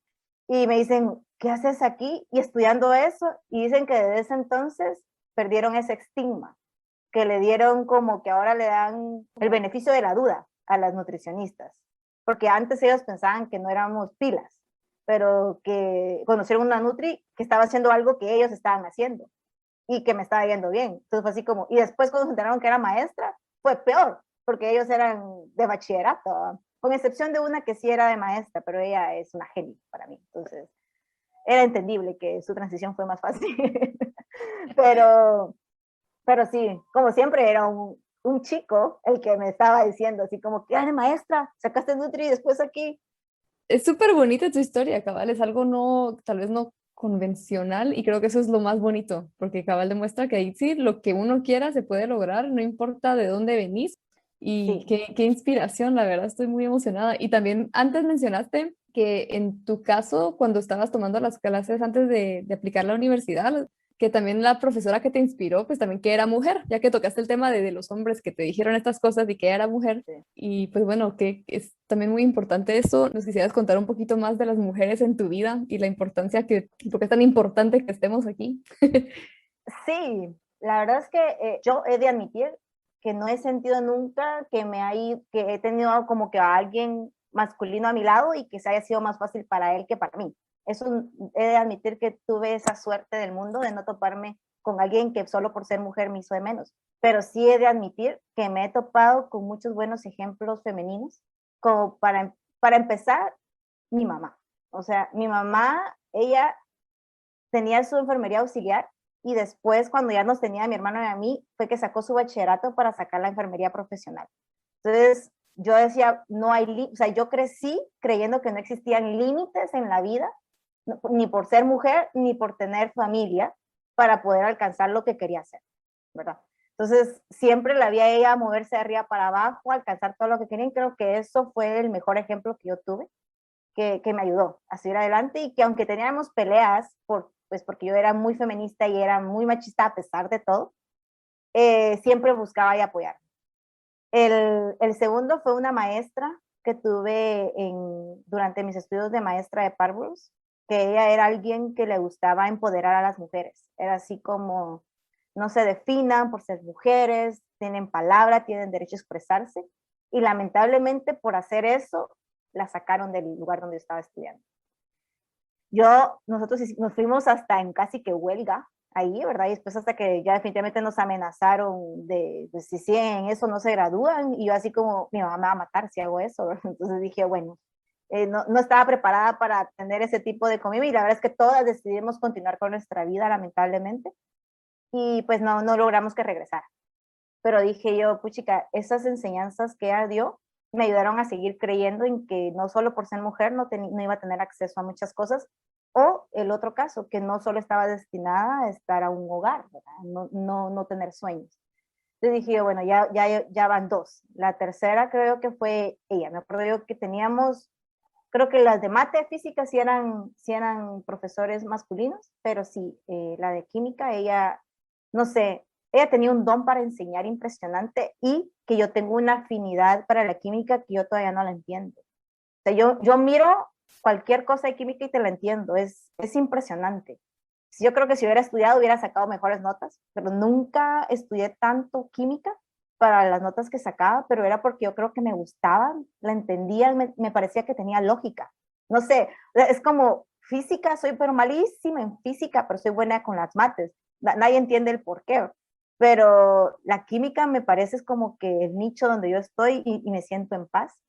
F: Y me dicen, ¿qué haces aquí? Y estudiando eso, y dicen que desde ese entonces perdieron ese estigma, que le dieron como que ahora le dan el beneficio de la duda a las nutricionistas, porque antes ellos pensaban que no éramos pilas, pero que conocieron una Nutri que estaba haciendo algo que ellos estaban haciendo y que me estaba yendo bien. Entonces fue así como, y después cuando se enteraron que era maestra, fue peor, porque ellos eran de bachillerato, con excepción de una que sí era de maestra, pero ella es una genio para mí. Entonces era entendible que su transición fue más fácil. pero, pero sí, como siempre era un chico el que me estaba diciendo así como, ¿qué eres maestra? Sacaste Nutri y después aquí.
E: Es súper bonita tu historia, cabal, es algo no, tal vez no convencional y creo que eso es lo más bonito, porque cabal demuestra que ahí sí, lo que uno quiera se puede lograr, no importa de dónde venís y
F: Sí,
E: qué inspiración, la verdad estoy muy emocionada. Y también antes mencionaste que en tu caso, cuando estabas tomando las clases antes de aplicar la universidad, que también la profesora que te inspiró, pues también que era mujer, ya que tocaste el tema de los hombres que te dijeron estas cosas y que era mujer.
F: sí.
E: Y pues bueno, que es también muy importante eso. Nos quisieras contar un poquito más de las mujeres en tu vida y la importancia que, por qué es tan importante que estemos aquí.
F: Sí, la verdad es que yo he de admitir que no he sentido nunca que he tenido como que a alguien masculino a mi lado y que se haya sido más fácil para él que para mí. Eso he de admitir que tuve esa suerte del mundo de no toparme con alguien que solo por ser mujer me hizo de menos. Pero sí he de admitir que me he topado con muchos buenos ejemplos femeninos, como para empezar, mi mamá. O sea, mi mamá, ella tenía su enfermería auxiliar y después cuando ya nos tenía a mi hermano y a mí, fue que sacó su bachillerato para sacar la enfermería profesional. Entonces, yo decía, no hay, o sea, yo crecí creyendo que no existían límites en la vida, ni por ser mujer, ni por tener familia, para poder alcanzar lo que quería hacer, ¿verdad? Entonces, siempre la vi a ella moverse de arriba para abajo, alcanzar todo lo que quería, y creo que eso fue el mejor ejemplo que yo tuve, que me ayudó a seguir adelante y que aunque teníamos peleas, pues porque yo era muy feminista y era muy machista a pesar de todo, siempre buscaba y apoyar. El segundo fue una maestra que tuve durante mis estudios de maestra de párvulos, que ella era alguien que le gustaba empoderar a las mujeres. Era así como, no se definan por ser mujeres, tienen palabra, tienen derecho a expresarse. Y lamentablemente por hacer eso, la sacaron del lugar donde yo estaba estudiando. Nosotros nos fuimos hasta en casi que huelga ahí, ¿verdad? Y después hasta que ya definitivamente nos amenazaron de si en eso no se gradúan, y yo así como, mi mamá me va a matar si hago eso, ¿verdad? Entonces dije, bueno, no estaba preparada para tener ese tipo de comida, y la verdad es que todas decidimos continuar con nuestra vida, lamentablemente, y pues no logramos que regresara. Pero dije yo, puchica, esas enseñanzas que ella dio me ayudaron a seguir creyendo en que no solo por ser mujer no iba a tener acceso a muchas cosas, o el otro caso, que no solo estaba destinada a estar a un hogar, ¿verdad? No tener sueños. Entonces dije yo, bueno, ya van dos. La tercera creo que fue ella. Me acuerdo yo que teníamos, creo que las de mate, física sí eran profesores masculinos, pero sí, la de química, ella, no sé, ella tenía un don para enseñar impresionante, y que yo tengo una afinidad para la química que yo todavía no la entiendo. O sea, yo miro cualquier cosa de química y te la entiendo, es impresionante. Yo creo que si hubiera estudiado hubiera sacado mejores notas, pero nunca estudié tanto química para las notas que sacaba, pero era porque yo creo que me gustaban, la entendía, me parecía que tenía lógica. No sé, es como física, soy pero malísima en física, pero soy buena con las mates. Nadie entiende el por qué, pero la química me parece es como que el nicho donde yo estoy y me siento en paz.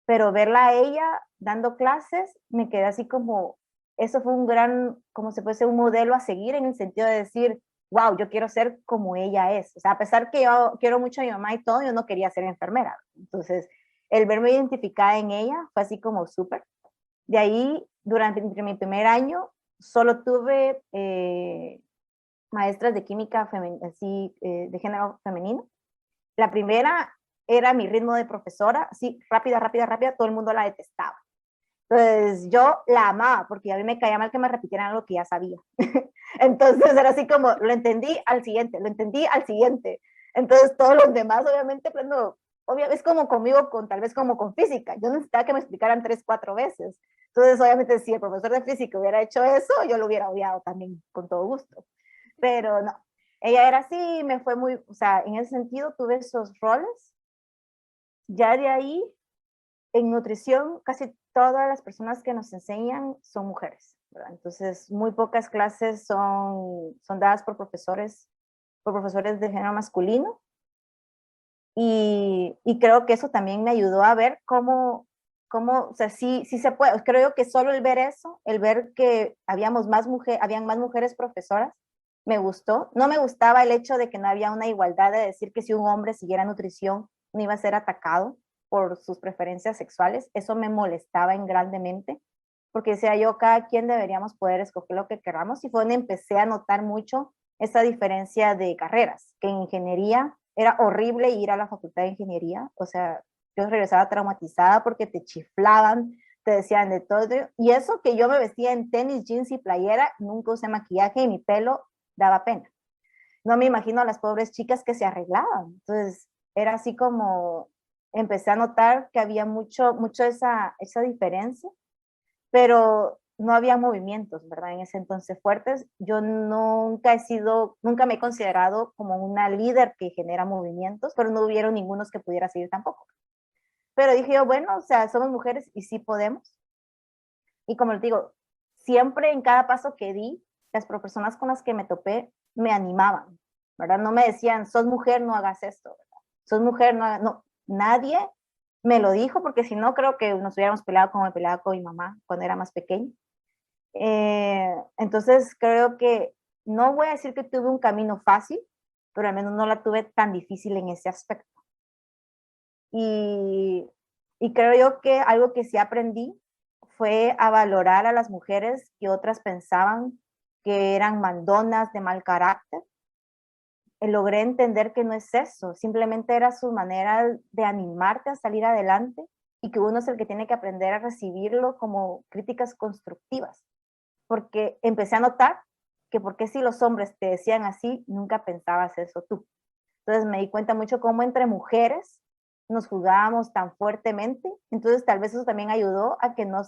F: Pero verla a ella dando clases, me quedé así como, eso fue un gran, como se puede ser un modelo a seguir en el sentido de decir, wow, yo quiero ser como ella es. O sea, a pesar que yo quiero mucho a mi mamá y todo, yo no quería ser enfermera. Entonces, el verme identificada en ella fue así como súper. De ahí, durante mi primer año, solo tuve maestras de química así, de género femenino. La primera era mi ritmo de profesora, así rápida, rápida, rápida, todo el mundo la detestaba. Entonces yo la amaba porque a mí me caía mal que me repitieran lo que ya sabía. Entonces era así como, lo entendí al siguiente, lo entendí al siguiente. Entonces todos los demás, obviamente, pues no, es como conmigo, tal vez como con física. Yo necesitaba que me explicaran 3, 4 veces. Entonces, obviamente, si el profesor de física hubiera hecho eso, yo lo hubiera odiado también con todo gusto. Pero no, ella era así, me fue muy, o sea, en ese sentido tuve esos roles. Ya de ahí, en nutrición, casi todas las personas que nos enseñan son mujeres, ¿verdad? Entonces, muy pocas clases son dadas por profesores de género masculino. Y creo que eso también me ayudó a ver cómo o sea, sí se puede. Creo que solo el ver eso, el ver que habían más mujeres profesoras, me gustó. No me gustaba el hecho de que no había una igualdad de decir que si un hombre siguiera nutrición no iba a ser atacado por sus preferencias sexuales. Eso me molestaba grandemente, porque decía yo, cada quien deberíamos poder escoger lo que queramos, y fue donde empecé a notar mucho esa diferencia de carreras, que en ingeniería era horrible ir a la facultad de ingeniería, o sea, yo regresaba traumatizada porque te chiflaban, te decían de todo, y eso que yo me vestía en tenis, jeans y playera, nunca usé maquillaje y mi pelo daba pena. No me imagino a las pobres chicas que se arreglaban. Entonces, era así como empecé a notar que había mucho esa diferencia, pero no había movimientos, ¿verdad? En ese entonces fuertes. Yo nunca me he considerado como una líder que genera movimientos, pero no hubieron ningunos que pudiera seguir tampoco. Pero dije yo, bueno, o sea, somos mujeres y sí podemos. Y como les digo, siempre en cada paso que di, las personas con las que me topé me animaban, ¿verdad? No me decían, sos mujer, no hagas esto, ¿verdad? Sos mujer, no, nadie me lo dijo, porque si no creo que nos hubiéramos peleado como me peleaba con mi mamá cuando era más pequeña. Entonces creo que no voy a decir que tuve un camino fácil, pero al menos no la tuve tan difícil en ese aspecto. Y creo yo que algo que sí aprendí fue a valorar a las mujeres que otras pensaban que eran mandonas, de mal carácter. Logré entender que no es eso, simplemente era su manera de animarte a salir adelante, y que uno es el que tiene que aprender a recibirlo como críticas constructivas, porque empecé a notar que porque si los hombres te decían así, nunca pensabas eso tú. Entonces me di cuenta mucho cómo entre mujeres nos juzgábamos tan fuertemente, entonces tal vez eso también ayudó a que no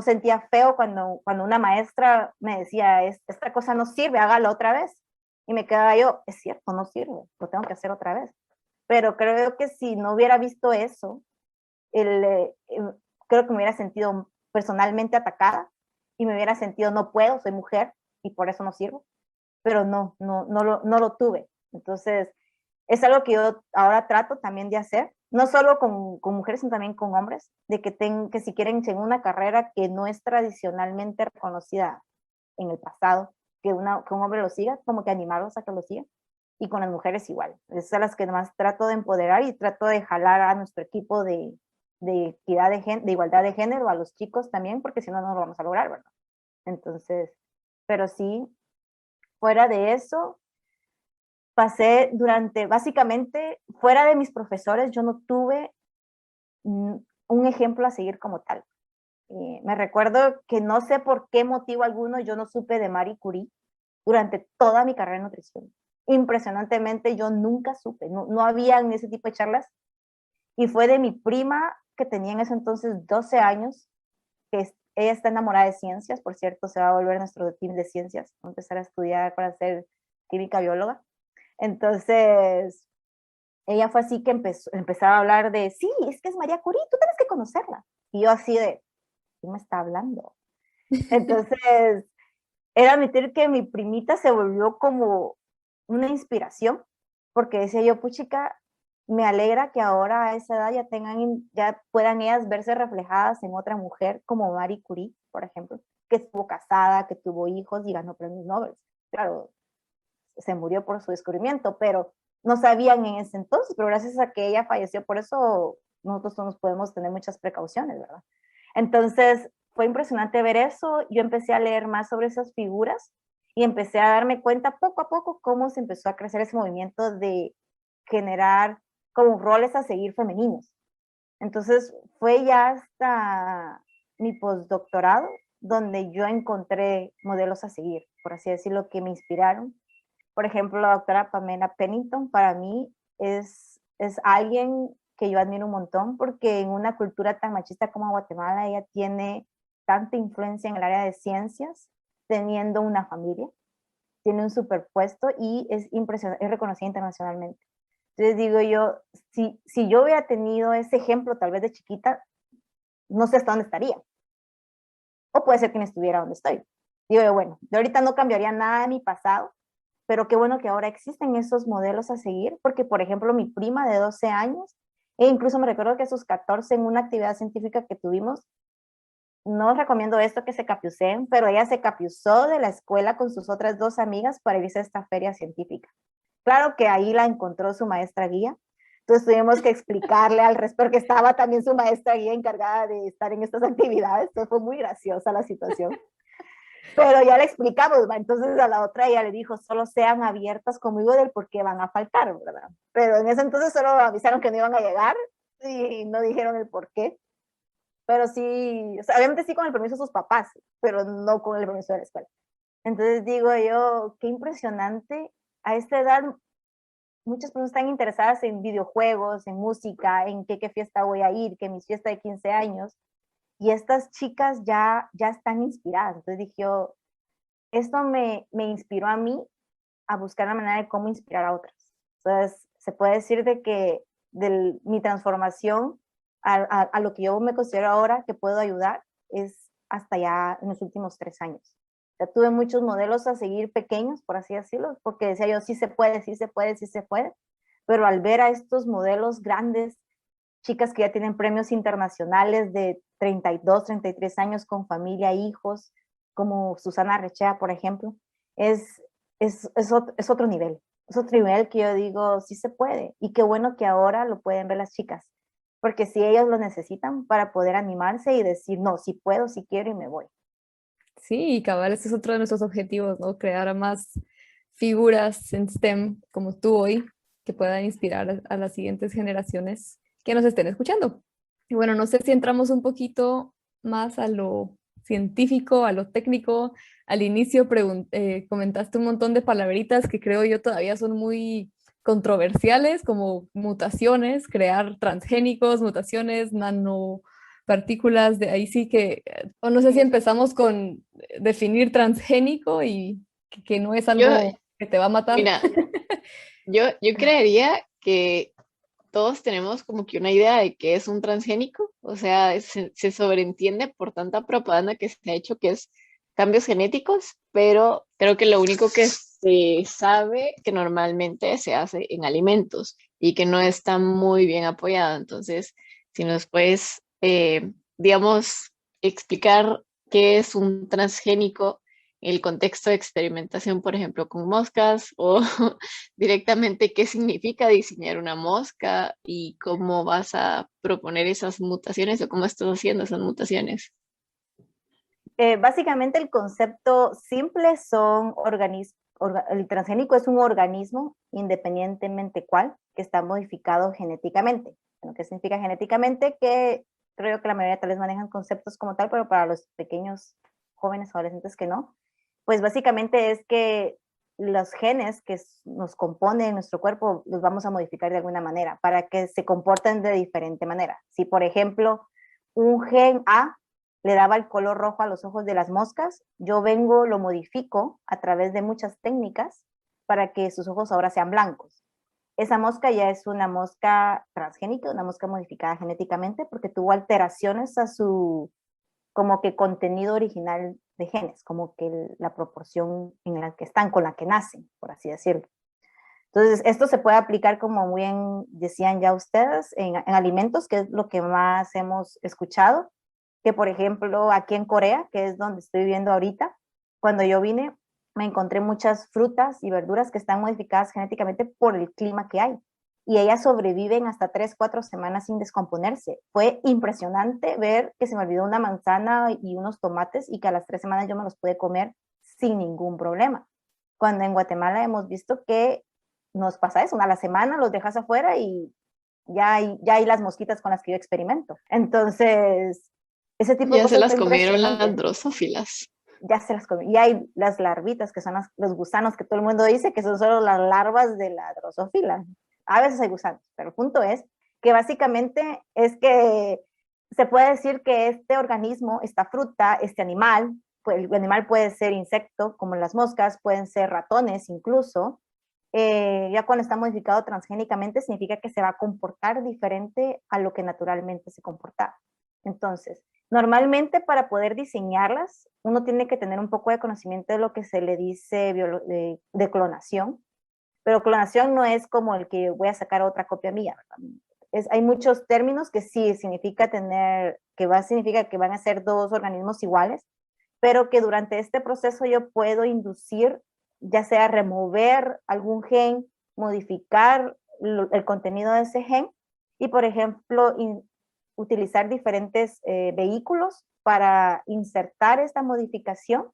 F: sentía feo cuando una maestra me decía, esta cosa no sirve, hágalo otra vez. Y me quedaba yo, es cierto, no sirve, lo tengo que hacer otra vez. Pero creo que si no hubiera visto eso, creo que me hubiera sentido personalmente atacada y me hubiera sentido, no puedo, soy mujer y por eso no sirvo. Pero no lo tuve. Entonces, es algo que yo ahora trato también de hacer, no solo con mujeres, sino también con hombres, de que si quieren en una carrera que no es tradicionalmente reconocida en el pasado, que un hombre lo siga, como que animarlos a que lo sigan. Y con las mujeres igual. Es a las que más trato de empoderar y trato de jalar a nuestro equipo de equidad de igualdad de género, a los chicos también, porque si no, no lo vamos a lograr, ¿verdad? Entonces, pero sí, fuera de eso, pasé básicamente, fuera de mis profesores, yo no tuve un ejemplo a seguir como tal. Me recuerdo que no sé por qué motivo alguno yo no supe de Marie Curie durante toda mi carrera de nutrición. Impresionantemente yo nunca supe, no había en ese tipo de charlas, y fue de mi prima que tenía en ese entonces 12 años, que ella está enamorada de ciencias, por cierto, se va a volver nuestro team de ciencias, va a empezar a estudiar para ser química bióloga. Entonces, ella fue así que empezaba a hablar de, sí, es que es María Curie, tú tienes que conocerla. Y yo así de, ¿quién me está hablando? Entonces, era admitir que mi primita se volvió como una inspiración, porque decía yo, puchica, me alegra que ahora a esa edad ya puedan ellas verse reflejadas en otra mujer como Marie Curie, por ejemplo, que estuvo casada, que tuvo hijos y ganó premios Nobel. Claro, se murió por su descubrimiento, pero no sabían en ese entonces, pero gracias a que ella falleció, por eso nosotros nos podemos tener muchas precauciones, ¿verdad? Entonces, fue impresionante ver eso. Yo empecé a leer más sobre esas figuras y empecé a darme cuenta poco a poco cómo se empezó a crecer ese movimiento de generar como roles a seguir femeninos. Entonces, fue ya hasta mi postdoctorado donde yo encontré modelos a seguir, por así decirlo, que me inspiraron. Por ejemplo, la doctora Pamela Pennington para mí es alguien que yo admiro un montón porque en una cultura tan machista como Guatemala, ella tiene tanta influencia en el área de ciencias, teniendo una familia, tiene un superpuesto y es impresionante, es reconocida internacionalmente. Entonces digo yo, si yo hubiera tenido ese ejemplo tal vez de chiquita, no sé hasta dónde estaría. O puede ser que no estuviera donde estoy. Digo yo, bueno, de ahorita no cambiaría nada de mi pasado, pero qué bueno que ahora existen esos modelos a seguir, porque por ejemplo mi prima de 12 años, e incluso me recuerdo que a sus 14 en una actividad científica que tuvimos, no recomiendo esto que se capiuceen, pero ella se capiuzó de la escuela con sus otras 2 amigas para irse a esta feria científica. Claro que ahí la encontró su maestra guía, entonces tuvimos que explicarle al resto, porque estaba también su maestra guía encargada de estar en estas actividades, entonces fue muy graciosa la situación. Pero ya le explicamos, ¿va? Entonces a la otra ella le dijo, solo sean abiertas conmigo del por qué van a faltar, ¿verdad? Pero en ese entonces solo avisaron que no iban a llegar y no dijeron el por qué. Pero sí, o sea, obviamente sí con el permiso de sus papás, pero no con el permiso de la escuela. Entonces digo yo, qué impresionante, a esta edad muchas personas están interesadas en videojuegos, en música, en qué fiesta voy a ir, que mi fiesta de 15 años, y estas chicas ya están inspiradas. Entonces dije yo, esto me inspiró a mí a buscar la manera de cómo inspirar a otras. Entonces, se puede decir de que mi transformación a lo que yo me considero ahora que puedo ayudar es hasta ya en los últimos 3 años. Ya tuve muchos modelos a seguir pequeños, por así decirlo, porque decía yo, sí se puede, sí se puede, sí se puede, pero al ver a estos modelos grandes, chicas que ya tienen premios internacionales de 32, 33 años con familia, hijos, como Susana Rechea, por ejemplo, es otro nivel. Es otro nivel que yo digo, sí se puede. Y qué bueno que ahora lo pueden ver las chicas. Porque si ellos lo necesitan para poder animarse y decir, no, sí puedo, sí quiero y me voy.
E: Sí, y cabal, ese es otro de nuestros objetivos, ¿no? Crear a más figuras en STEM como tú hoy, que puedan inspirar a las siguientes generaciones que nos estén escuchando. Y bueno, no sé si entramos un poquito más a lo científico, a lo técnico. Al inicio comentaste un montón de palabritas que creo yo todavía son muy controversiales, como mutaciones, crear transgénicos, mutaciones, nanopartículas, de ahí sí que, o no sé si empezamos con definir transgénico y que no es
C: Yo,
E: algo que te va a matar.
C: mira, yo creería que todos tenemos como que una idea de qué es un transgénico, o sea, se sobreentiende por tanta propaganda que se ha hecho que es cambios genéticos, pero creo que lo único que se sabe que normalmente se hace en alimentos y que no está muy bien apoyado. Entonces, si nos puedes, digamos, explicar qué es un transgénico en el contexto de experimentación, por ejemplo, con moscas o directamente qué significa diseñar una mosca y cómo vas a proponer esas mutaciones o cómo estás haciendo esas mutaciones.
F: Básicamente el concepto simple son el transgénico es un organismo, independientemente cuál, que está modificado genéticamente. Bueno, ¿qué significa genéticamente? Que creo que la mayoría tal vez manejan conceptos como tal, pero para los pequeños jóvenes, adolescentes que no, pues básicamente es que los genes que nos componen en nuestro cuerpo los vamos a modificar de alguna manera para que se comporten de diferente manera. Si, por ejemplo, un gen A le daba el color rojo a los ojos de las moscas, yo vengo, lo modifico a través de muchas técnicas para que sus ojos ahora sean blancos. Esa mosca ya es una mosca transgénica, una mosca modificada genéticamente porque tuvo alteraciones a su como que contenido original de genes, como que la proporción en la que están, con la que nacen, por así decirlo. Entonces, esto se puede aplicar, como muy bien decían ya ustedes, en alimentos, que es lo que más hemos escuchado, que por ejemplo aquí en Corea, que es donde estoy viviendo ahorita, cuando yo vine me encontré muchas frutas y verduras que están modificadas genéticamente por el clima que hay. Y ellas sobreviven hasta 3, 4 semanas sin descomponerse. Fue impresionante ver que se me olvidó una manzana y unos tomates y que a las 3 semanas yo me los pude comer sin ningún problema. Cuando en Guatemala hemos visto que nos pasa eso, a la semana los dejas afuera y ya hay las mosquitas con las que yo experimento. Entonces, ese tipo de
C: Ya se
F: cosas
C: las
F: está
C: comieron las
F: impresionante.
C: drosófilas.
F: Ya se las comí. Y hay las larvitas, que son los gusanos que todo el mundo dice que son solo las larvas de la drosófila. A veces hay gusanos, pero el punto es que básicamente es que se puede decir que este organismo, esta fruta, este animal, pues el animal puede ser insecto, como las moscas, pueden ser ratones incluso, ya cuando está modificado transgénicamente significa que se va a comportar diferente a lo que naturalmente se comportaba. Entonces, normalmente para poder diseñarlas, uno tiene que tener un poco de conocimiento de lo que se le dice de clonación, pero clonación no es como el que voy a sacar otra copia mía, ¿verdad? Hay muchos términos que sí significa significa que van a ser dos organismos iguales, pero que durante este proceso yo puedo inducir, ya sea remover algún gen, modificar el contenido de ese gen y, por ejemplo, utilizar diferentes vehículos para insertar esta modificación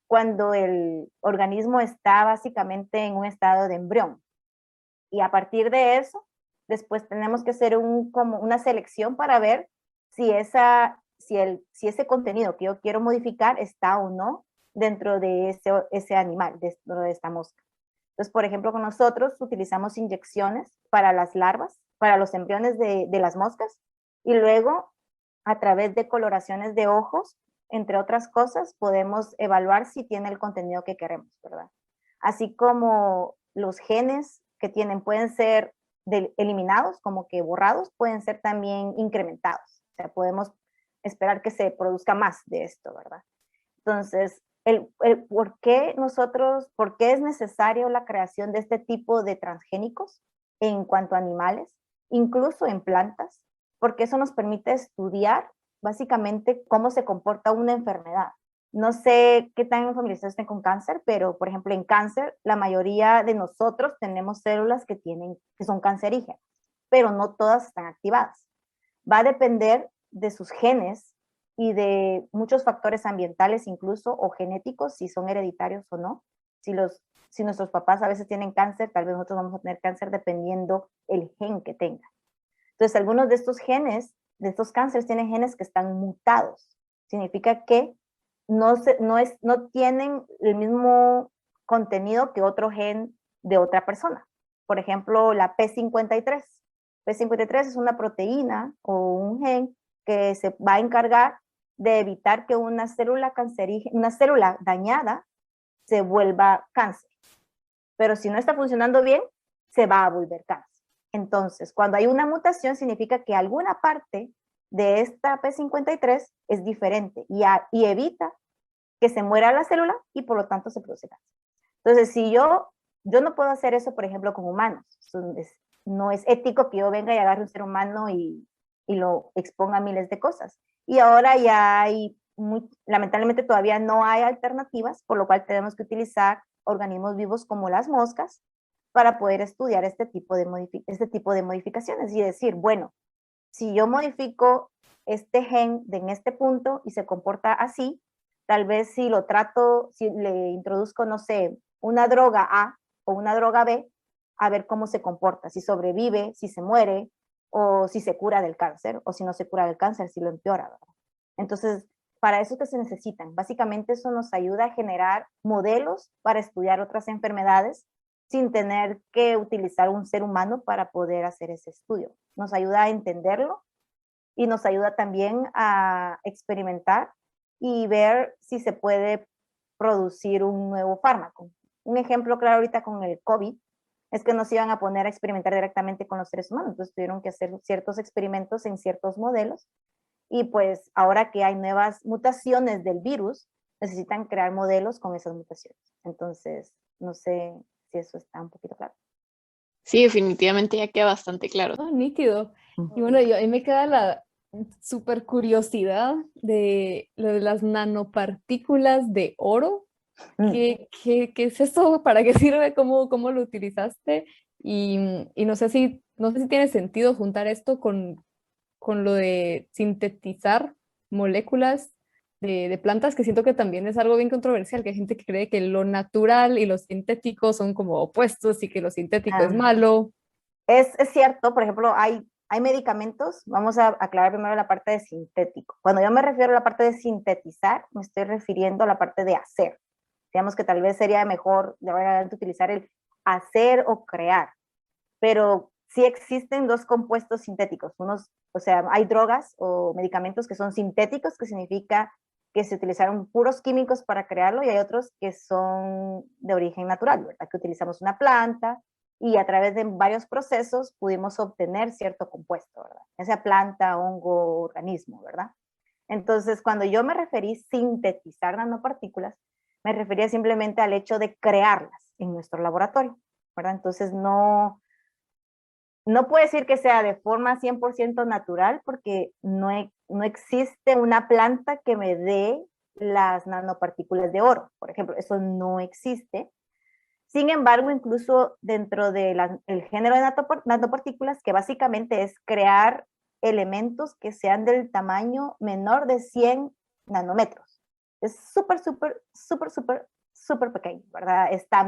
F: cuando el organismo está básicamente en un estado de embrión. Y a partir de eso, después tenemos que hacer como una selección para ver si ese contenido que yo quiero modificar está o no dentro de ese animal, dentro de esta mosca. Entonces, por ejemplo, con nosotros utilizamos inyecciones para las larvas, para los embriones de las moscas, y luego, a través de coloraciones de ojos, entre otras cosas, podemos evaluar si tiene el contenido que queremos, ¿verdad? Así como los genes que tienen pueden ser eliminados, como que borrados, pueden ser también incrementados. O sea, podemos esperar que se produzca más de esto, ¿verdad? Entonces, ¿por qué es necesario la creación de este tipo de transgénicos en cuanto a animales, incluso en plantas? Porque eso nos permite estudiar básicamente cómo se comporta una enfermedad. No sé qué tan familiarizados estén con cáncer, pero por ejemplo en cáncer la mayoría de nosotros tenemos células que son cancerígenas, pero no todas están activadas. Va a depender de sus genes y de muchos factores ambientales incluso o genéticos, si son hereditarios o no. Si nuestros papás a veces tienen cáncer, tal vez nosotros vamos a tener cáncer dependiendo el gen que tenga. Entonces, algunos de estos genes, de estos cánceres, tienen genes que están mutados. Significa que no tienen el mismo contenido que otro gen de otra persona. Por ejemplo, la P53. P53 es una proteína o un gen que se va a encargar de evitar que una célula dañada se vuelva cáncer. Pero si no está funcionando bien, se va a volver cáncer. Entonces, cuando hay una mutación, significa que alguna parte de esta P53 es diferente y evita que se muera la célula y por lo tanto se produce cáncer. Entonces, si yo no puedo hacer eso, por ejemplo, con humanos. No es ético que yo venga y agarre un ser humano y lo exponga a miles de cosas. Y ahora ya lamentablemente todavía no hay alternativas, por lo cual tenemos que utilizar organismos vivos como las moscas para poder estudiar este tipo de modificaciones y decir, bueno, si yo modifico este gen en este punto y se comporta así, tal vez si le introduzco, no sé, una droga A o una droga B, a ver cómo se comporta, si sobrevive, si se muere, o si se cura del cáncer, o si no se cura del cáncer, si lo empeora, ¿verdad? Entonces, para eso que se necesitan. Básicamente eso nos ayuda a generar modelos para estudiar otras enfermedades sin tener que utilizar un ser humano para poder hacer ese estudio. Nos ayuda a entenderlo y nos ayuda también a experimentar y ver si se puede producir un nuevo fármaco. Un ejemplo claro ahorita con el COVID es que nos iban a poner a experimentar directamente con los seres humanos, entonces tuvieron que hacer ciertos experimentos en ciertos modelos y pues ahora que hay nuevas mutaciones del virus, necesitan crear modelos con esas mutaciones. Entonces, no sé si eso está un poquito claro.
C: Sí, definitivamente ya queda bastante claro.
E: Ah, nítido. Y bueno, a mí me queda la súper curiosidad de lo de las nanopartículas de oro. ¿Qué es eso? ¿Para qué sirve? ¿Cómo lo utilizaste? Y no sé si tiene sentido juntar esto con lo de sintetizar moléculas de plantas, que siento que también es algo bien controversial, que hay gente que cree que lo natural y lo sintético son como opuestos y que lo sintético es malo.
F: Es cierto, por ejemplo, hay medicamentos, vamos a aclarar primero la parte de sintético. Cuando yo me refiero a la parte de sintetizar, me estoy refiriendo a la parte de hacer. Digamos que tal vez sería mejor de ahora en adelante utilizar el hacer o crear, pero sí existen dos compuestos sintéticos. Unos, o sea, hay drogas o medicamentos que son sintéticos, que significa que se utilizaron puros químicos para crearlo, y hay otros que son de origen natural, ¿verdad? Que utilizamos una planta y a través de varios procesos pudimos obtener cierto compuesto, ¿verdad? Esa planta, hongo, organismo, ¿verdad? Entonces, cuando yo me referí sintetizar nanopartículas, me refería simplemente al hecho de crearlas en nuestro laboratorio, ¿verdad? Entonces, no puedo decir que sea de forma 100% natural porque no existe una planta que me dé las nanopartículas de oro, por ejemplo, eso no existe. Sin embargo, incluso dentro del género de nanopartículas, que básicamente es crear elementos que sean del tamaño menor de 100 nanómetros. Es súper, súper, súper, súper, súper pequeño, ¿verdad? Está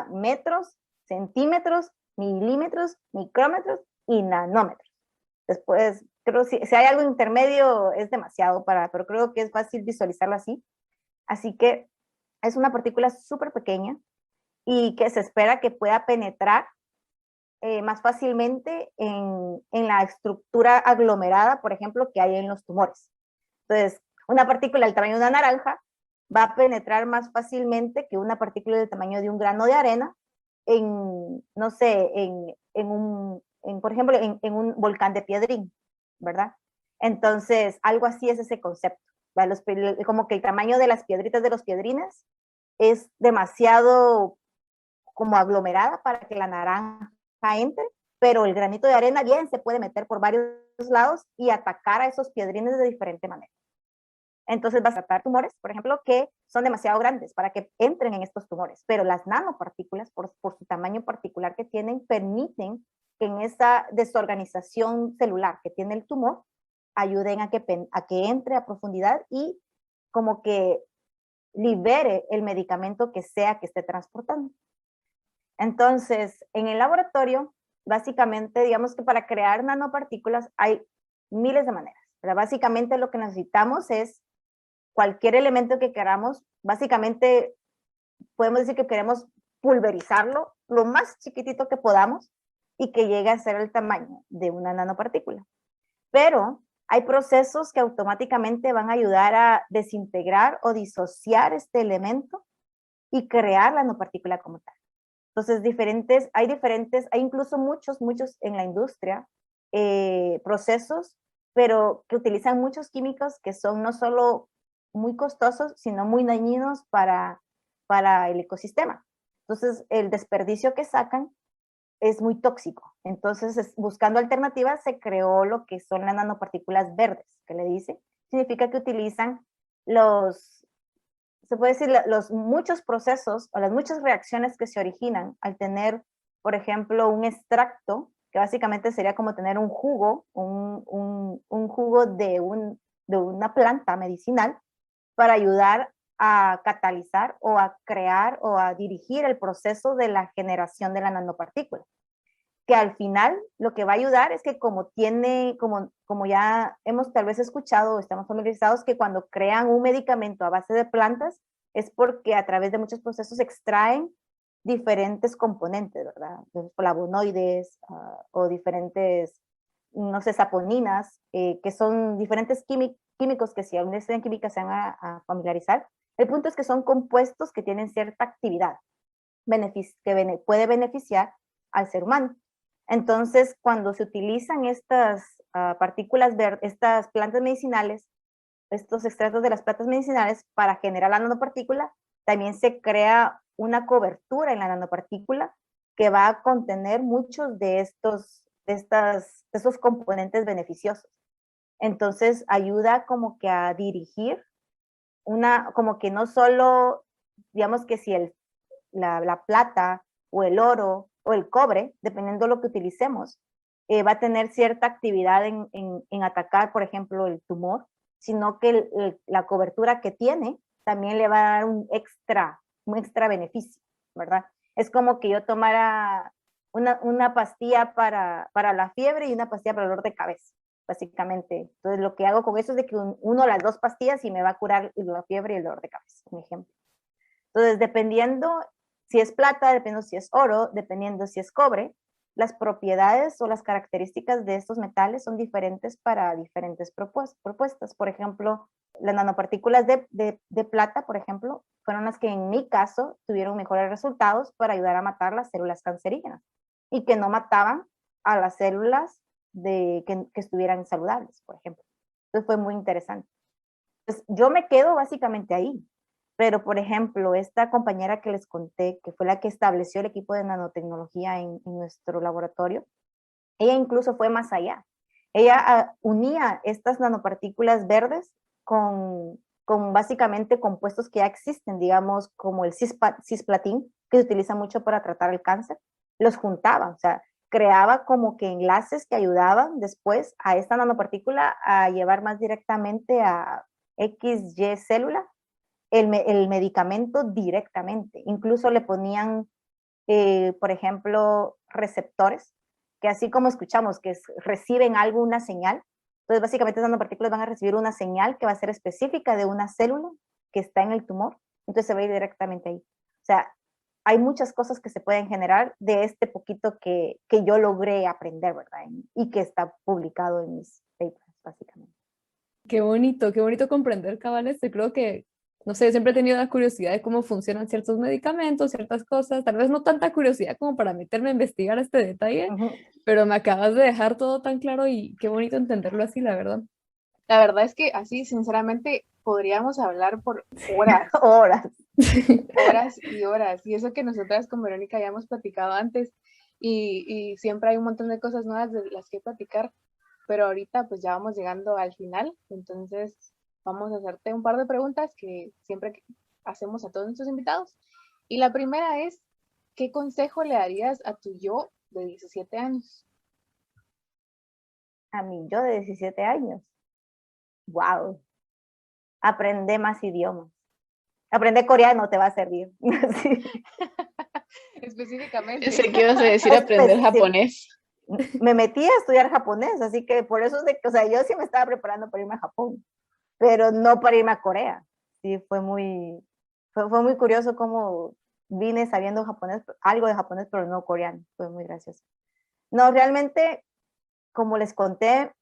F: metros, centímetros, milímetros, micrómetros y nanómetros. Después, creo que si hay algo intermedio es demasiado pero creo que es fácil visualizarlo así. Así que es una partícula súper pequeña y que se espera que pueda penetrar más fácilmente en la estructura aglomerada, por ejemplo, que hay en los tumores. Entonces, una partícula del tamaño de una naranja va a penetrar más fácilmente que una partícula del tamaño de un grano de arena no sé, por ejemplo, en un volcán de Piedrín, ¿verdad? Entonces, algo así es ese concepto, ¿verdad? Como que el tamaño de las piedritas de los piedrines es demasiado como aglomerada para que la naranja entre, pero el granito de arena bien se puede meter por varios lados y atacar a esos piedrines de diferente manera. Entonces vas a tratar tumores, por ejemplo, que son demasiado grandes para que entren en estos tumores, pero las nanopartículas, por su tamaño particular que tienen, permiten que en esa desorganización celular que tiene el tumor, ayuden a que entre a profundidad y como que libere el medicamento que sea que esté transportando. Entonces, en el laboratorio, básicamente, digamos que para crear nanopartículas hay miles de maneras, pero básicamente lo que necesitamos es cualquier elemento que queramos, básicamente podemos decir que queremos pulverizarlo lo más chiquitito que podamos y que llegue a ser el tamaño de una nanopartícula. Pero hay procesos que automáticamente van a ayudar a desintegrar o disociar este elemento y crear la nanopartícula como tal. Entonces, hay incluso muchos en la industria, procesos, pero que utilizan muchos químicos que son no solo muy costosos, sino muy dañinos para el ecosistema. Entonces, el desperdicio que sacan es muy tóxico. Entonces, buscando alternativas, se creó lo que son las nanopartículas verdes, que le dice. Significa que utilizan se puede decir, los muchos procesos o las muchas reacciones que se originan al tener, por ejemplo, un extracto, que básicamente sería como tener un jugo, un jugo de una planta medicinal, para ayudar a catalizar o a crear o a dirigir el proceso de la generación de la nanopartícula. Que al final lo que va a ayudar es que como ya hemos tal vez escuchado o estamos familiarizados, que cuando crean un medicamento a base de plantas es porque a través de muchos procesos extraen diferentes componentes, ¿verdad? Flavonoides o diferentes no sé, saponinas, que son diferentes químicos que si aún estudian química se van a familiarizar. El punto es que son compuestos que tienen cierta actividad que puede beneficiar al ser humano. Entonces, cuando se utilizan estas partículas verdes, estas plantas medicinales, estos extractos de las plantas medicinales para generar la nanopartícula, también se crea una cobertura en la nanopartícula que va a contener muchos de estos componentes beneficiosos. Entonces, ayuda como que a dirigir como que no solo, digamos que si la plata o el oro o el cobre, dependiendo de lo que utilicemos, va a tener cierta actividad en atacar, por ejemplo, el tumor, sino que la cobertura que tiene también le va a dar un extra beneficio, ¿verdad? Es como que yo tomara una pastilla para la fiebre y una pastilla para el dolor de cabeza, básicamente. Entonces, lo que hago con eso es de que uno las dos pastillas y me va a curar la fiebre y el dolor de cabeza, un ejemplo. Entonces, dependiendo si es plata, dependiendo si es oro, dependiendo si es cobre, las propiedades o las características de estos metales son diferentes para diferentes propuestas. Por ejemplo, las nanopartículas de plata, por ejemplo, fueron las que en mi caso tuvieron mejores resultados para ayudar a matar las células cancerígenas y que no mataban a las células que estuvieran saludables, por ejemplo. Entonces fue muy interesante. Entonces, yo me quedo básicamente ahí. Pero, por ejemplo, esta compañera que les conté, que fue la que estableció el equipo de nanotecnología en nuestro laboratorio, ella incluso fue más allá. Ella unía estas nanopartículas verdes con básicamente compuestos que ya existen, digamos, como el cisplatín, que se utiliza mucho para tratar el cáncer, los juntaba, o sea, creaba como que enlaces que ayudaban después a esta nanopartícula a llevar más directamente a XY célula el medicamento directamente. Incluso le ponían, por ejemplo, receptores, que así como escuchamos, que reciben algo, una señal. Entonces, básicamente, esas nanopartículas van a recibir una señal que va a ser específica de una célula que está en el tumor. Entonces, se va a ir directamente ahí. O sea, hay muchas cosas que se pueden generar de este poquito que yo logré aprender, ¿verdad? Y que está publicado en mis papers, básicamente.
E: Qué bonito comprender, cabal, esto. Creo que, no sé, siempre he tenido la curiosidad de cómo funcionan ciertos medicamentos, ciertas cosas, tal vez no tanta curiosidad como para meterme a investigar este detalle, pero me acabas de dejar todo tan claro y qué bonito entenderlo así, la verdad.
B: La verdad es que así, sinceramente, podríamos hablar por horas. Horas y horas. Y eso que nosotras con Verónica ya hemos platicado antes y siempre hay un montón de cosas nuevas de las que platicar, pero ahorita pues ya vamos llegando al final, entonces vamos a hacerte un par de preguntas que siempre hacemos a todos nuestros invitados. Y la primera es, ¿qué consejo le darías a tu yo de 17 años?
F: A mi yo de 17 años. Wow. Aprende más idiomas. Aprende coreano, te va a servir. Sí.
B: Específicamente.
C: Pensé que ibas a decir aprender japonés.
F: Me metí a estudiar japonés, así que por eso es de que, o sea, yo sí me estaba preparando para irme a Japón, pero no para irme a Corea. Sí, fue muy curioso cómo vine sabiendo japonés, algo de japonés, pero no coreano. Fue muy gracioso. No, realmente, como les conté,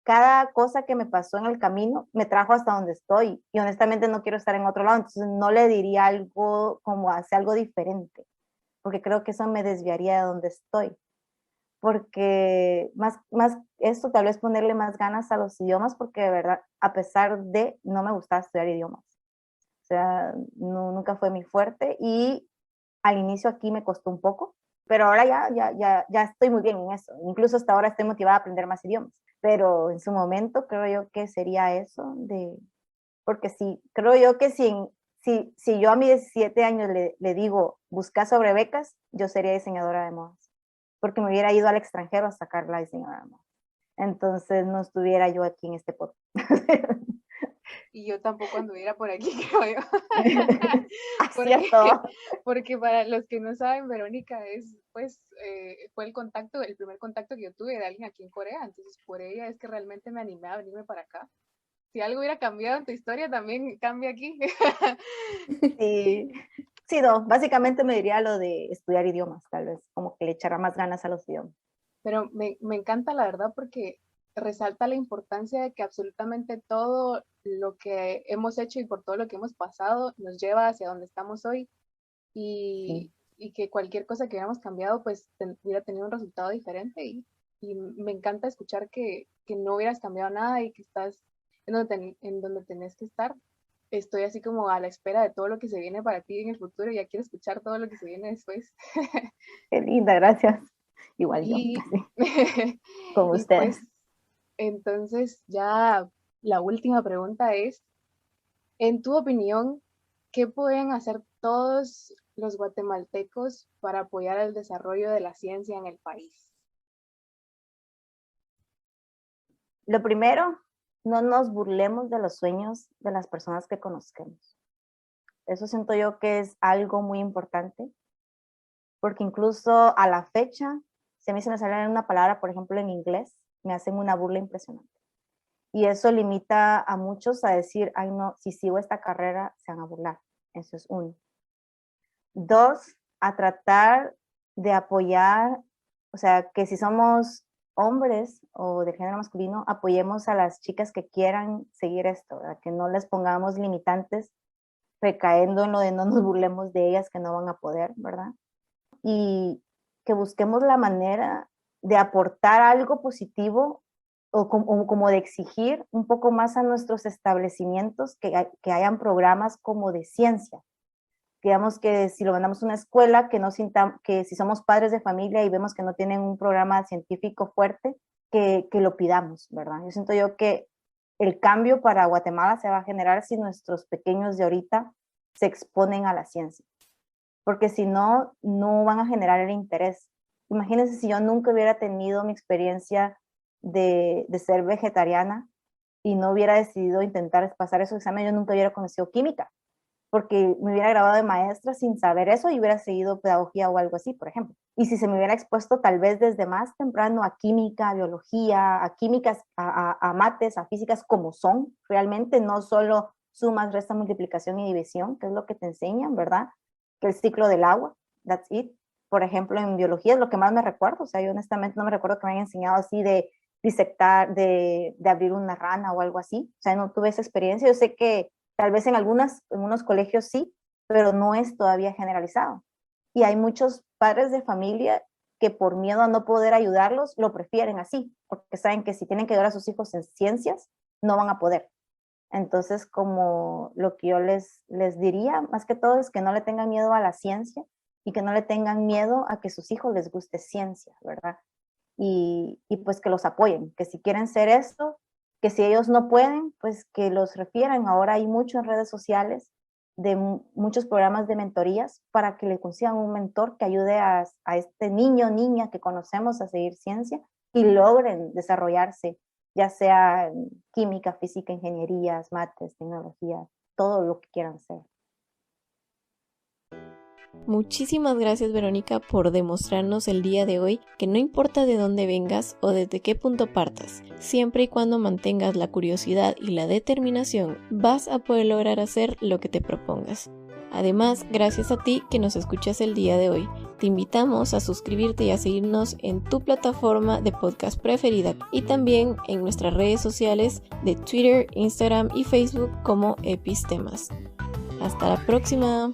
F: cada cosa que me pasó en el camino me trajo hasta donde estoy y honestamente no quiero estar en otro lado, entonces no le diría algo como hacer algo diferente, porque creo que eso me desviaría de donde estoy, porque más esto tal vez ponerle más ganas a los idiomas, porque de verdad, a pesar de no me gustaba estudiar idiomas, o sea, nunca fue mi fuerte y al inicio aquí me costó un poco, pero ahora ya estoy muy bien en eso, incluso hasta ahora estoy motivada a aprender más idiomas. Pero en su momento creo yo que sería eso, porque sí, creo yo que si yo a mis 17 años le digo buscar sobre becas, yo sería diseñadora de modas, porque me hubiera ido al extranjero a sacar la diseñadora de modas. Entonces no estuviera yo aquí en este podcast.
B: Y yo tampoco anduviera por aquí, creo yo. Porque para los que no saben, Verónica fue el primer contacto que yo tuve de alguien aquí en Corea, entonces por ella es que realmente me animé a venirme para acá. Si algo hubiera cambiado en tu historia, también cambia aquí.
F: Sí, no, básicamente me diría lo de estudiar idiomas, tal vez, como que le echara más ganas a los idiomas.
B: Pero me encanta la verdad porque resalta la importancia de que absolutamente todo lo que hemos hecho y por todo lo que hemos pasado nos lleva hacia donde estamos hoy y que cualquier cosa que hubiéramos cambiado pues hubiera tenido un resultado diferente y me encanta escuchar que no hubieras cambiado nada y que estás en donde tenés que estar. Estoy así como a la espera de todo lo que se viene para ti en el futuro y ya quiero escuchar todo lo que se viene después.
F: Qué linda, gracias. Igual yo,
B: Y,
F: con
B: y
F: ustedes.
B: pues entonces ya la última pregunta es, en tu opinión, ¿qué pueden hacer todos los guatemaltecos para apoyar el desarrollo de la ciencia en el país?
F: Lo primero, no nos burlemos de los sueños de las personas que conozcamos. Eso siento yo que es algo muy importante, porque incluso a la fecha, si a mí se me sale una palabra, por ejemplo, en inglés, me hacen una burla impresionante. Y eso limita a muchos a decir, ay no, si sigo esta carrera, se van a burlar. Eso es uno. Dos, a tratar de apoyar, o sea, que si somos hombres o de género masculino, apoyemos a las chicas que quieran seguir esto, ¿verdad? Que no les pongamos limitantes recayendo en lo de no nos burlemos de ellas que no van a poder, ¿verdad? Y que busquemos la manera de aportar algo positivo o como de exigir un poco más a nuestros establecimientos que hayan programas como de ciencia. Digamos que si lo mandamos a una escuela, que si somos padres de familia y vemos que no tienen un programa científico fuerte, que lo pidamos, ¿verdad? Yo siento yo que el cambio para Guatemala se va a generar si nuestros pequeños de ahorita se exponen a la ciencia, porque si no, no van a generar el interés. Imagínense si yo nunca hubiera tenido mi experiencia de ser vegetariana y no hubiera decidido intentar pasar esos exámenes, yo nunca hubiera conocido química, porque me hubiera graduado de maestra sin saber eso y hubiera seguido pedagogía o algo así, por ejemplo. Y si se me hubiera expuesto tal vez desde más temprano a química, a biología, a químicas, a mates, a físicas como son, realmente no solo sumas, restas, multiplicación y división, que es lo que te enseñan, ¿verdad? Que el ciclo del agua, that's it. Por ejemplo, en biología es lo que más me recuerdo, o sea, yo honestamente no me recuerdo que me hayan enseñado así de disectar, de abrir una rana o algo así, o sea, no tuve esa experiencia. Yo sé que tal vez en unos colegios sí, pero no es todavía generalizado. Y hay muchos padres de familia que por miedo a no poder ayudarlos, lo prefieren así, porque saben que si tienen que ayudar a sus hijos en ciencias, no van a poder. Entonces, como lo que yo les diría, más que todo, es que no le tengan miedo a la ciencia y que no le tengan miedo a que sus hijos les guste ciencia, ¿verdad? Y pues que los apoyen, que si quieren ser esto, que si ellos no pueden, pues que los refieran. Ahora hay mucho en redes sociales de muchos programas de mentorías para que le consigan un mentor que ayude a este niño o niña que conocemos a seguir ciencia y logren desarrollarse, ya sea en química, física, ingenierías, mates, tecnología, todo lo que quieran ser.
A: Muchísimas gracias, Verónica, por demostrarnos el día de hoy que no importa de dónde vengas o desde qué punto partas, siempre y cuando mantengas la curiosidad y la determinación, vas a poder lograr hacer lo que te propongas. Además, gracias a ti que nos escuchas el día de hoy, te invitamos a suscribirte y a seguirnos en tu plataforma de podcast preferida y también en nuestras redes sociales de Twitter, Instagram y Facebook como Epistemas. Hasta la próxima.